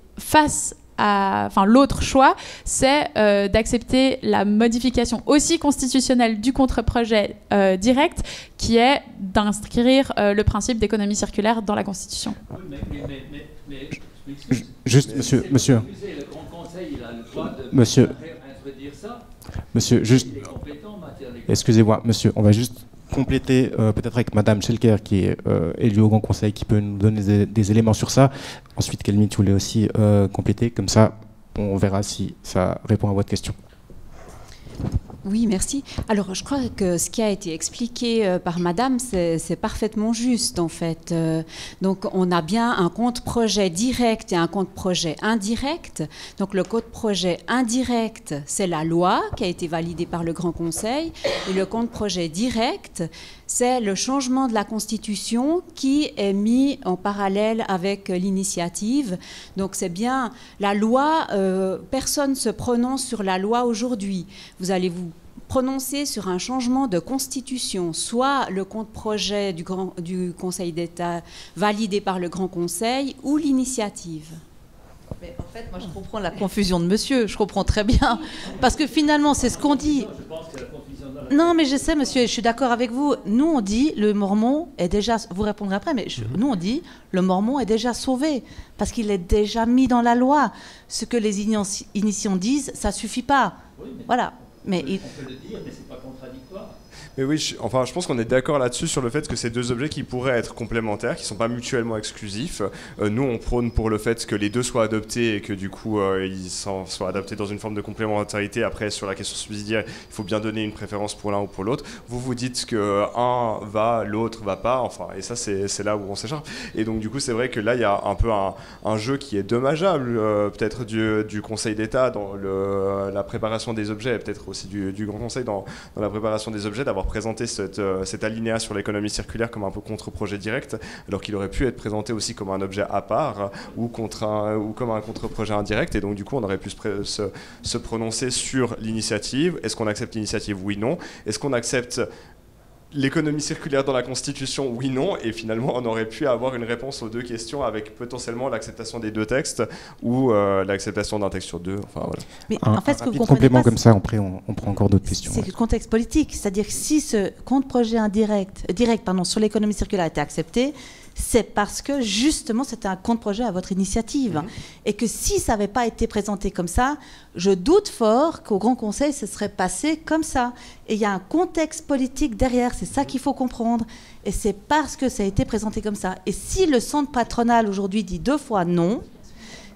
l'autre choix, c'est d'accepter la modification aussi constitutionnelle du contre-projet direct, qui est d'inscrire le principe d'économie circulaire dans la Constitution. Mais juste, monsieur. Le Grand Conseil, il a le droit de réintroduire ça. Monsieur, juste. Excusez-moi, monsieur, on va juste compléter peut-être avec Madame Schelker qui est élue au Grand Conseil, qui peut nous donner des éléments sur ça. Ensuite, Kelmy, tu voulais aussi compléter, comme ça on verra si ça répond à votre question. Oui, merci. Alors, je crois que ce qui a été expliqué par Madame, c'est parfaitement juste, en fait. Donc, on a bien un compte-projet direct et un compte-projet indirect. Donc, le compte-projet indirect, c'est la loi qui a été validée par le Grand Conseil. Et le compte-projet direct, c'est le changement de la Constitution qui est mis en parallèle avec l'initiative. Donc, c'est bien la loi. Personne ne se prononce sur la loi aujourd'hui. Vous allez vous prononcer sur un changement de constitution, soit le compte-projet du Conseil d'État validé par le Grand Conseil ou l'initiative. Mais en fait, moi je comprends la confusion de monsieur, je comprends très bien, parce que finalement c'est ce qu'on dit. Non mais je sais monsieur, je suis d'accord avec vous, nous on dit le mormon est déjà, vous répondrez après, mais nous on dit le mormon est déjà sauvé, parce qu'il est déjà mis dans la loi. Ce que les initiants disent, ça suffit pas. Oui, voilà. Mais on peut le dire, mais c'est pas contradictoire. Mais oui, je pense qu'on est d'accord là-dessus sur le fait que ces deux objets qui pourraient être complémentaires, qui ne sont pas mutuellement exclusifs. Nous, on prône pour le fait que les deux soient adoptés et que du coup, ils soient adaptés dans une forme de complémentarité. Après, sur la question subsidiaire, il faut bien donner une préférence pour l'un ou pour l'autre. Vous dites qu'un va, l'autre va pas. Enfin, et ça, c'est là où on s'écharpe. Et donc, du coup, c'est vrai que là, il y a un peu un jeu qui est dommageable, peut-être du Conseil d'État dans la préparation des objets, et peut-être aussi du Grand Conseil dans la préparation des objets, d'avoir présenté cet alinéa sur l'économie circulaire comme un peu contre-projet direct, alors qu'il aurait pu être présenté aussi comme un objet à part ou comme un contre-projet indirect. Et donc du coup on aurait pu se prononcer sur l'initiative. Est-ce qu'on accepte l'initiative? Oui, non. Est-ce qu'on accepte l'économie circulaire dans la Constitution? Oui, non. Et finalement, on aurait pu avoir une réponse aux deux questions avec potentiellement l'acceptation des deux textes ou l'acceptation d'un texte sur deux. Enfin, voilà. Mais en fait, ce que vous comprenez complément pas, comme ça, après on prend encore d'autres questions. C'est le contexte politique. C'est-à-dire que si ce compte-projet direct sur l'économie circulaire a été accepté, c'est parce que justement c'était un compte-projet à votre initiative. Et que si ça n'avait pas été présenté comme ça, je doute fort qu'au Grand Conseil, ce serait passé comme ça. Et il y a un contexte politique derrière, c'est ça qu'il faut comprendre. Et c'est parce que ça a été présenté comme ça. Et si le centre patronal aujourd'hui dit 2 fois non,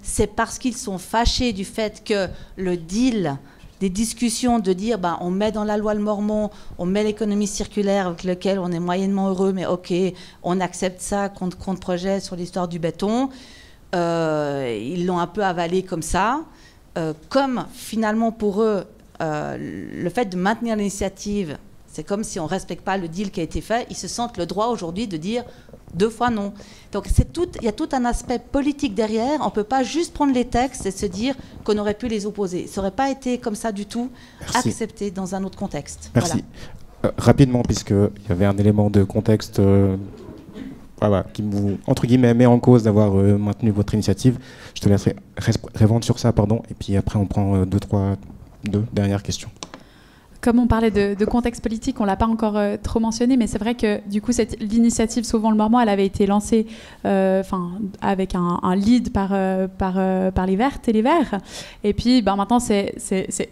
c'est parce qu'ils sont fâchés du fait que le deal des discussions de dire on met dans la loi le mormon, on met l'économie circulaire avec lequel on est moyennement heureux, mais ok, on accepte ça contre projet sur l'histoire du béton. Ils l'ont un peu avalé comme ça. Comme finalement pour eux, le fait de maintenir l'initiative, c'est comme si on ne respecte pas le deal qui a été fait, ils se sentent le droit aujourd'hui de dire 2 fois non. Donc il y a tout un aspect politique derrière. On ne peut pas juste prendre les textes et se dire qu'on aurait pu les opposer. Ça n'aurait pas été comme ça du tout. Merci. Accepté dans un autre contexte. Merci. Voilà. Rapidement, puisqu'il y avait un élément de contexte voilà, qui vous, entre guillemets, met en cause d'avoir maintenu votre initiative. Je te laisserai répondre sur ça, pardon, et puis après on prend deux dernières questions. Comme on parlait de contexte politique, on ne l'a pas encore trop mentionné, mais c'est vrai que du coup, l'initiative Sauvons le Mormant, elle avait été lancée avec un lead par les Vertes et les Verts. Et puis maintenant, c'est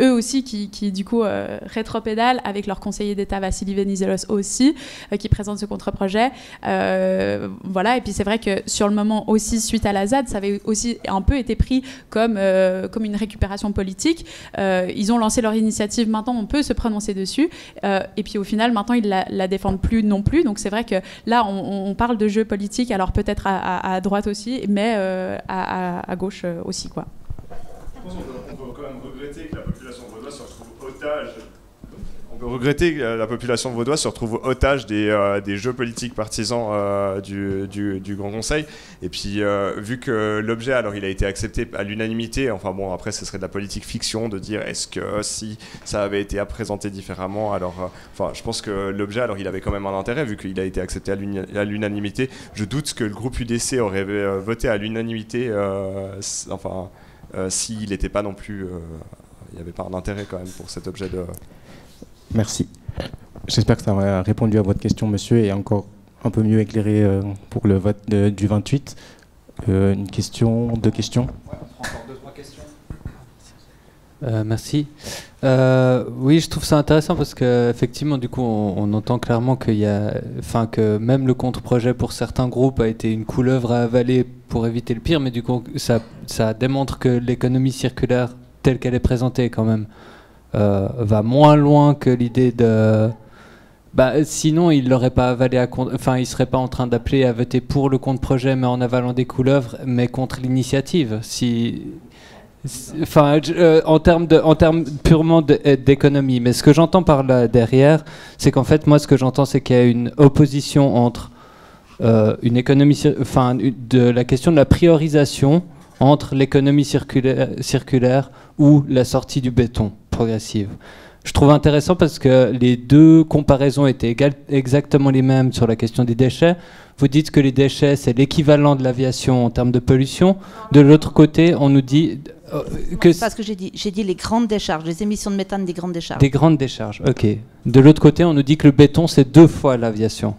eux aussi qui du coup, rétropédalent avec leur conseiller d'État Vassili Venizelos aussi, qui présente ce contre-projet. Voilà. Et puis c'est vrai que sur le moment aussi, suite à la ZAD, ça avait aussi un peu été pris comme une récupération politique. Ils ont lancé leur initiative. Maintenant, on peut se prononcer dessus, et puis au final maintenant ils la défendent plus non plus, donc c'est vrai que là on parle de jeu politique, alors peut-être à droite aussi, mais à gauche aussi, quoi. Je pense qu'on peut quand même regretter que la population vaudoise se retrouve otage. On peut regretter que la population vaudoise se retrouve otage des jeux politiques partisans du Grand Conseil. Et puis, vu que l'objet, alors il a été accepté à l'unanimité, enfin bon, après ce serait de la politique fiction de dire est-ce que si ça avait été présenté différemment, alors, enfin, je pense que l'objet, alors il avait quand même un intérêt vu qu'il a été accepté à l'unanimité. Je doute que le groupe UDC aurait voté à l'unanimité, enfin, s'il n'était pas non plus, il n'y avait pas d'intérêt quand même pour cet objet de... Merci. J'espère que ça a répondu à votre question, monsieur, et encore un peu mieux éclairé pour le vote du 28. Une question, deux questions. Ouais, on prend encore 2-3 questions. Merci. Oui, je trouve ça intéressant parce qu'effectivement, du coup, on entend clairement que même le contre-projet pour certains groupes a été une couleuvre à avaler pour éviter le pire, mais du coup, ça démontre que l'économie circulaire telle qu'elle est présentée quand même va moins loin que l'idée de... sinon, il l'aurait pas avalé il serait pas en train d'appeler à voter pour le contre-projet, mais en avalant des couleuvres, mais contre l'initiative. En termes purement d'économie. Mais ce que j'entends par là derrière, c'est qu'en fait, moi, ce que j'entends, c'est qu'il y a une opposition entre une économie, de la question de la priorisation entre l'économie circulaire ou la sortie du béton progressive. Je trouve intéressant parce que les deux comparaisons étaient exactement les mêmes sur la question des déchets. Vous dites que les déchets, c'est l'équivalent de l'aviation en termes de pollution. De l'autre côté, on nous dit que... C'est pas ce que j'ai dit. J'ai dit les grandes décharges, les émissions de méthane des grandes décharges. Des grandes décharges, ok. De l'autre côté, on nous dit que le béton, c'est 2 fois l'aviation.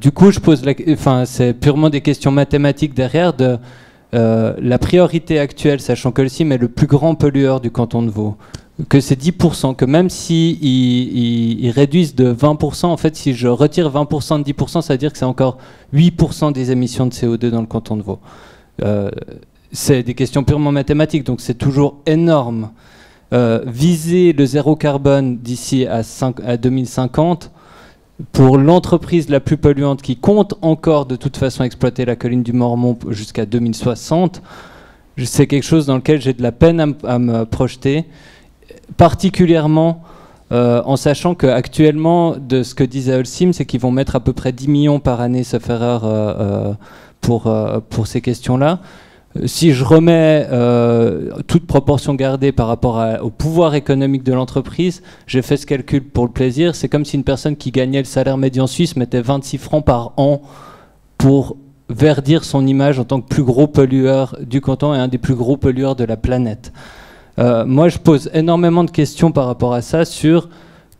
Du coup, c'est purement des questions mathématiques derrière de... la priorité actuelle, sachant que le CIM est le plus grand pollueur du canton de Vaud, que c'est 10%, que même si ils réduisent de 20%, en fait, si je retire 20% de 10%, ça veut dire que c'est encore 8% des émissions de CO2 dans le canton de Vaud. C'est des questions purement mathématiques, donc c'est toujours énorme. Viser le zéro carbone d'ici à 2050, pour l'entreprise la plus polluante qui compte encore de toute façon exploiter la colline du Mormont jusqu'à 2060, c'est quelque chose dans lequel j'ai de la peine à me projeter, particulièrement en sachant qu'actuellement, de ce que disait Holcim, c'est qu'ils vont mettre à peu près 10 millions par année, sauf erreur, pour ces questions-là. Si je remets toute proportion gardée par rapport au pouvoir économique de l'entreprise, j'ai fait ce calcul pour le plaisir, c'est comme si une personne qui gagnait le salaire médian suisse mettait 26 francs par an pour verdir son image en tant que plus gros pollueur du canton et un des plus gros pollueurs de la planète. Moi, je pose énormément de questions par rapport à ça sur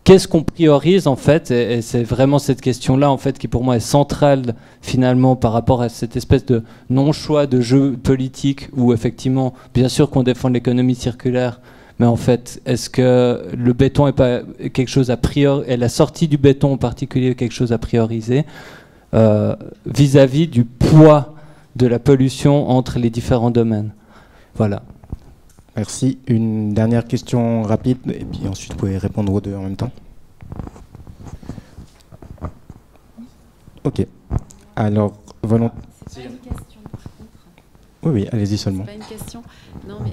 qu'est-ce qu'on priorise en fait, et c'est vraiment cette question-là en fait qui pour moi est centrale finalement par rapport à cette espèce de non-choix de jeu politique où effectivement, bien sûr qu'on défend l'économie circulaire, mais en fait, est-ce que le béton est pas quelque chose à prioriser, et la sortie du béton en particulier quelque chose à prioriser vis-à-vis du poids de la pollution entre les différents domaines. Voilà. Merci. Une dernière question rapide, et puis ensuite vous pouvez répondre aux deux en même temps. Ok. Alors, volontaire. C'est une question par contre. Oui, allez-y seulement. C'est pas une question. Non, mais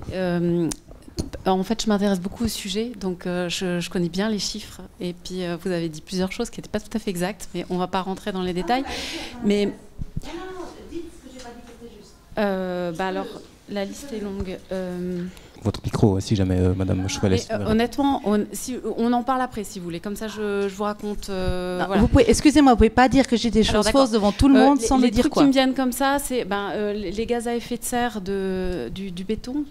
en fait, je m'intéresse beaucoup au sujet, donc je connais bien les chiffres. Et puis, vous avez dit plusieurs choses qui n'étaient pas tout à fait exactes, mais on ne va pas rentrer dans les détails. Mais non, dites ce que j'ai pas dit qui était juste. Alors, la liste est longue. votre micro, si jamais Madame Chevalet. Honnêtement, on en parle après, si vous voulez. Comme ça, je vous raconte. Voilà. Excusez-moi, vous pouvez pas dire que j'ai des choses fausses devant tout le monde sans me dire quoi. Les trucs qui me viennent comme ça, c'est les gaz à effet de serre du béton,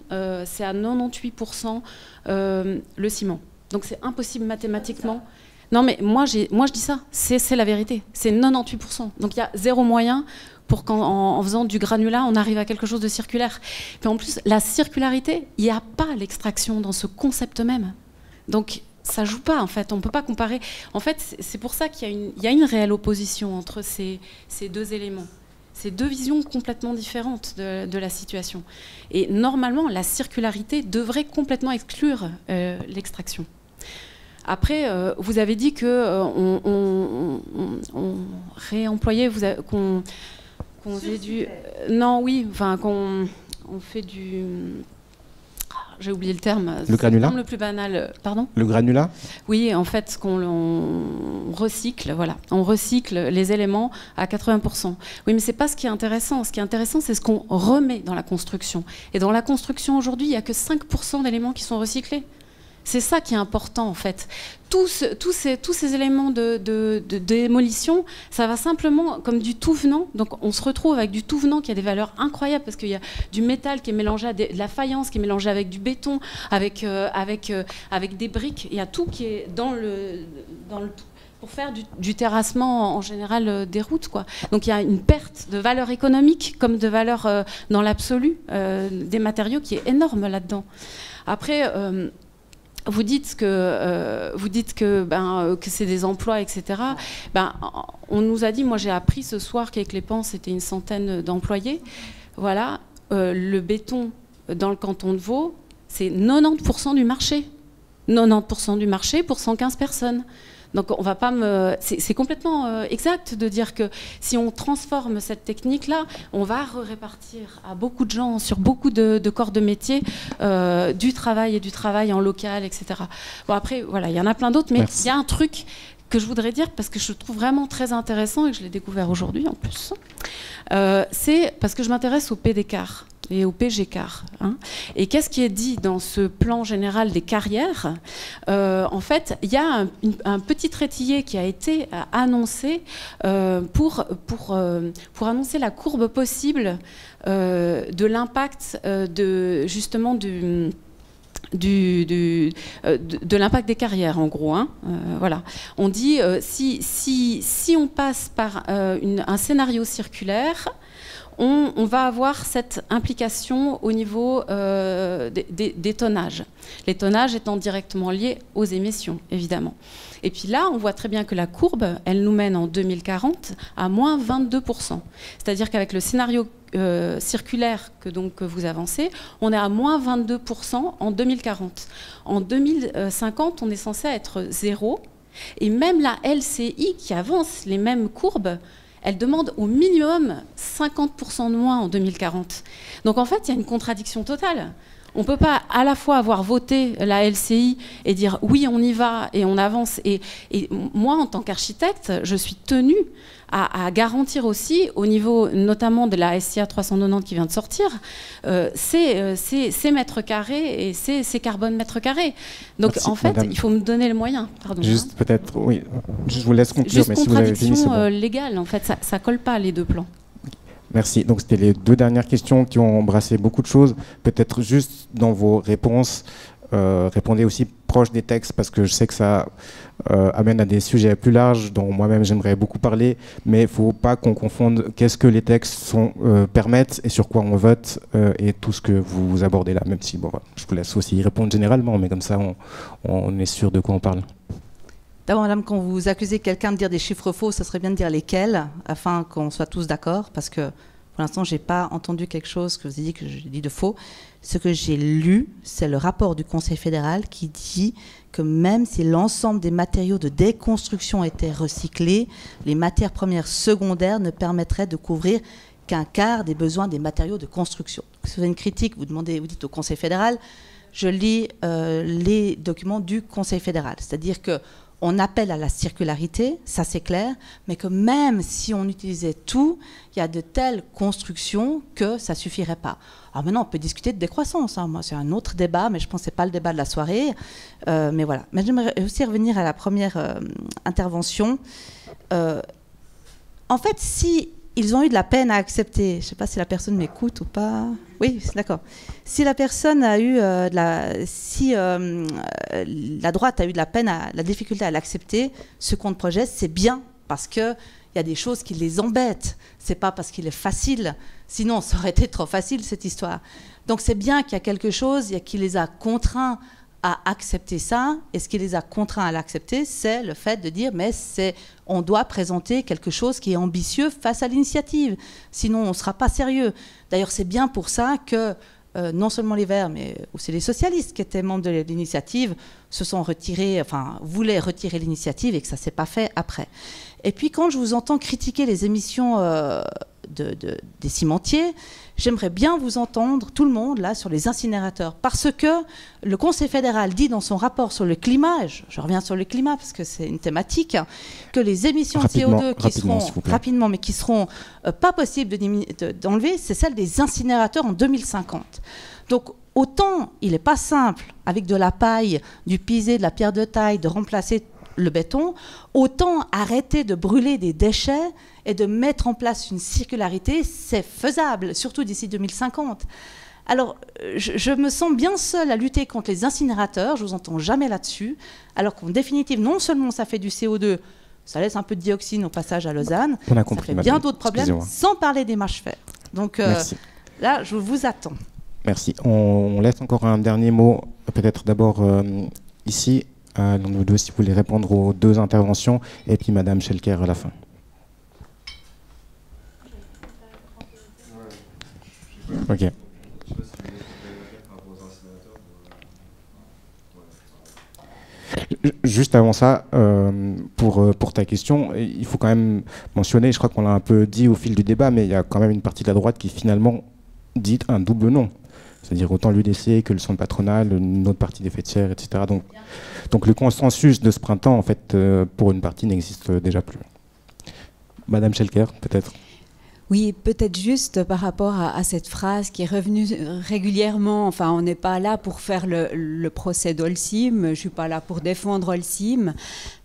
c'est à 98% le ciment. Donc c'est impossible mathématiquement. Non, mais moi je dis ça, c'est la vérité. C'est 98%. Donc il y a zéro moyen pour qu'en faisant du granulat, on arrive à quelque chose de circulaire. Puis en plus, la circularité, il n'y a pas l'extraction dans ce concept même. Donc, ça joue pas, en fait. On ne peut pas comparer. En fait, c'est pour ça qu'il y a une réelle opposition entre ces deux éléments. C'est deux visions complètement différentes de la situation. Et normalement, la circularité devrait complètement exclure l'extraction. Après, vous avez dit qu'on réemployait, qu'on faisait du... non, oui, enfin, qu'on fait du... J'ai oublié le terme. Le granulat ? Le plus banal. Pardon ? Le granulat ? Oui, en fait, on recycle, voilà. On recycle les éléments à 80%. Oui, mais c'est pas ce qui est intéressant. Ce qui est intéressant, c'est ce qu'on remet dans la construction. Et dans la construction, aujourd'hui, il n'y a que 5% d'éléments qui sont recyclés. C'est ça qui est important, en fait. Tous ces éléments de démolition, ça va simplement comme du tout venant. Donc on se retrouve avec du tout venant qui a des valeurs incroyables parce qu'il y a du métal qui est mélangé à de la faïence, qui est mélangé avec du béton, avec des briques. Il y a tout qui est dans le pour faire du terrassement en général des routes, quoi. Donc il y a une perte de valeur économique comme de valeur dans l'absolu des matériaux qui est énorme là-dedans. Après... Vous dites que c'est des emplois, etc. On nous a dit, moi j'ai appris ce soir qu'avec les PAN, c'était une centaine d'employés. Voilà, le béton dans le canton de Vaud, c'est 90% du marché. 90% du marché pour 115 personnes. Donc on va pas c'est complètement exact de dire que si on transforme cette technique-là, on va répartir à beaucoup de gens sur beaucoup de corps de métier du travail en local, etc. Bon après, voilà, il y en a plein d'autres, mais il y a un truc que je voudrais dire parce que je trouve vraiment très intéressant et que je l'ai découvert aujourd'hui en plus. C'est parce que je m'intéresse au PDCAR et au PGCAR. Hein. Et qu'est-ce qui est dit dans ce plan général des carrières ? En fait, il y a un petit trétillé qui a été annoncé pour annoncer la courbe possible de l'impact justement de l'impact des carrières, en gros. Hein. Voilà. On dit, si on passe par un scénario circulaire, on va avoir cette implication au niveau des tonnages. Les tonnages étant directement liés aux émissions, évidemment. Et puis là, on voit très bien que la courbe, elle nous mène en 2040 à moins 22%. C'est-à-dire qu'avec le scénario circulaire que vous avancez, on est à moins 22% en 2040. En 2050, on est censé être zéro. Et même la LCI qui avance les mêmes courbes, elle demande au minimum 50% de moins en 2040. Donc en fait, il y a une contradiction totale. On ne peut pas à la fois avoir voté la LCI et dire oui, on y va et on avance. Et moi, en tant qu'architecte, je suis tenue à garantir aussi, au niveau notamment de la SIA 390 qui vient de sortir, ces mètres carrés et ces carbones mètres carrés. Donc merci, en fait, madame. Il faut me donner le moyen. Pardon, juste peut-être, oui, je vous laisse conclure. Juste mais si vous avez fini, c'est bon. légale, en fait, ça ne colle pas les deux plans. Merci. Donc c'était les deux dernières questions qui ont embrassé beaucoup de choses. Peut-être juste dans vos réponses, répondez aussi proche des textes parce que je sais que ça amène à des sujets plus larges dont moi-même j'aimerais beaucoup parler, mais il ne faut pas qu'on confonde qu'est-ce que les textes permettent et sur quoi on vote et tout ce que vous abordez là, même si bon, je vous laisse aussi répondre généralement, mais comme ça on est sûr de quoi on parle. D'abord, madame, quand vous accusez quelqu'un de dire des chiffres faux, ça serait bien de dire lesquels, afin qu'on soit tous d'accord, parce que pour l'instant, je n'ai pas entendu quelque chose que vous avez dit que j'ai dit de faux. Ce que j'ai lu, c'est le rapport du Conseil fédéral qui dit que même si l'ensemble des matériaux de déconstruction étaient recyclés, les matières premières secondaires ne permettraient de couvrir qu'un quart des besoins des matériaux de construction. Si vous avez une critique, vous dites au Conseil fédéral, je lis les documents du Conseil fédéral. C'est-à-dire que on appelle à la circularité, ça c'est clair, mais que même si on utilisait tout, il y a de telles constructions que ça ne suffirait pas. Alors maintenant, on peut discuter de décroissance. Moi, c'est un autre débat, mais je pense que ce n'est pas le débat de la soirée. Mais voilà. Mais j'aimerais aussi revenir à la première intervention. En fait, si ils ont eu de la peine à accepter, je ne sais pas si la personne m'écoute ou pas. Oui, d'accord. Si la personne a eu la droite a eu de la peine, la difficulté à l'accepter, ce compte projet, c'est bien parce que il y a des choses qui les embêtent. C'est pas parce qu'il est facile. Sinon, ça aurait été trop facile cette histoire. Donc c'est bien qu'il y a quelque chose qui les a contraints à accepter ça, et ce qui les a contraints à l'accepter, c'est le fait de dire mais on doit présenter quelque chose qui est ambitieux face à l'initiative, sinon on ne sera pas sérieux. D'ailleurs, c'est bien pour ça que non seulement les Verts, mais aussi les socialistes qui étaient membres de l'initiative se sont retirés, enfin voulaient retirer l'initiative et que ça ne s'est pas fait après. Et puis quand je vous entends critiquer les émissions des cimentiers, j'aimerais bien vous entendre, tout le monde, là, sur les incinérateurs. Parce que le Conseil fédéral dit dans son rapport sur le climat, et je reviens sur le climat parce que c'est une thématique, que les émissions de CO2 qui seront pas possibles d'enlever, c'est celles des incinérateurs en 2050. Donc, autant il n'est pas simple, avec de la paille, du pisé, de la pierre de taille, de remplacer le béton, autant arrêter de brûler des déchets et de mettre en place une circularité, c'est faisable, surtout d'ici 2050. Alors, je me sens bien seule à lutter contre les incinérateurs, je ne vous entends jamais là-dessus, alors qu'en définitive, non seulement ça fait du CO2, ça laisse un peu de dioxine au passage à Lausanne, ça fait bien d'autres problèmes, sans parler des mâches fer. Donc là, je vous attends. Merci. On laisse encore un dernier mot, peut-être d'abord ici, donc vous deux, si vous voulez répondre aux deux interventions, et puis Madame Schelker à la fin. Ok. Juste avant ça, pour ta question, il faut quand même mentionner, je crois qu'on l'a un peu dit au fil du débat, mais il y a quand même une partie de la droite qui finalement dit un double non. C'est-à-dire autant l'UDC que le centre patronal, une autre partie des fêtières, etc. Donc le consensus de ce printemps, en fait, pour une partie, n'existe déjà plus. Madame Schelker, peut-être. Oui, peut-être juste par rapport à cette phrase qui est revenue régulièrement. Enfin, on n'est pas là pour faire le procès d'Holcim, je ne suis pas là pour défendre Holcim,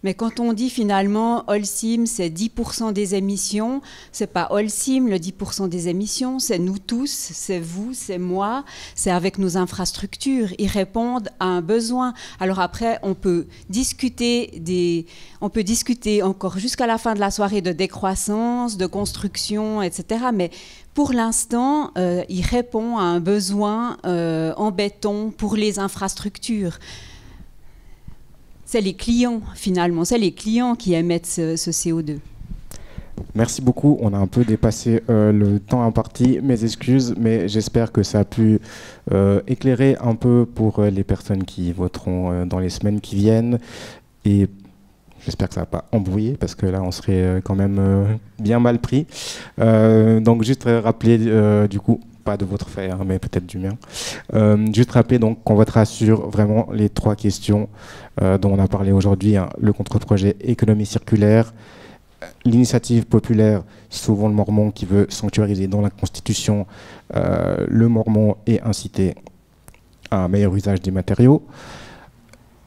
mais quand on dit finalement Holcim, c'est 10% des émissions, c'est pas Holcim le 10% des émissions, c'est nous tous, c'est vous, c'est moi, c'est avec nos infrastructures. Ils répondent à un besoin. Alors après, on peut discuter encore jusqu'à la fin de la soirée de décroissance, de construction, etc. Mais pour l'instant, il répond à un besoin en béton pour les infrastructures. C'est les clients, finalement, c'est les clients qui émettent ce CO2. Merci beaucoup. On a un peu dépassé le temps imparti. Mes excuses, mais j'espère que ça a pu éclairer un peu pour les personnes qui voteront dans les semaines qui viennent. Et j'espère que ça ne va pas embrouiller, parce que là, on serait quand même bien mal pris. Donc, juste rappeler, du coup, pas de votre fait, hein, mais peut-être du mien. Juste rappeler donc qu'on votera sur vraiment les trois questions dont on a parlé aujourd'hui, hein, le contre-projet économie circulaire, l'initiative populaire Sauvons le Mormont qui veut sanctuariser dans la Constitution le Mormon et inciter à un meilleur usage des matériaux,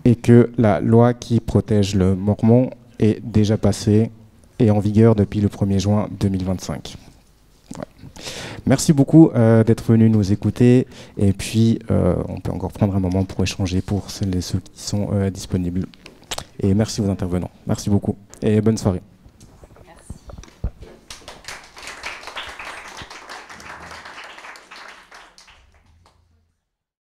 et que la loi qui protège le Mormon est déjà passée et en vigueur depuis le 1er juin 2025. Ouais. Merci beaucoup d'être venu nous écouter, et puis on peut encore prendre un moment pour échanger pour celles et ceux qui sont disponibles. Et merci aux intervenants. Merci beaucoup et bonne soirée.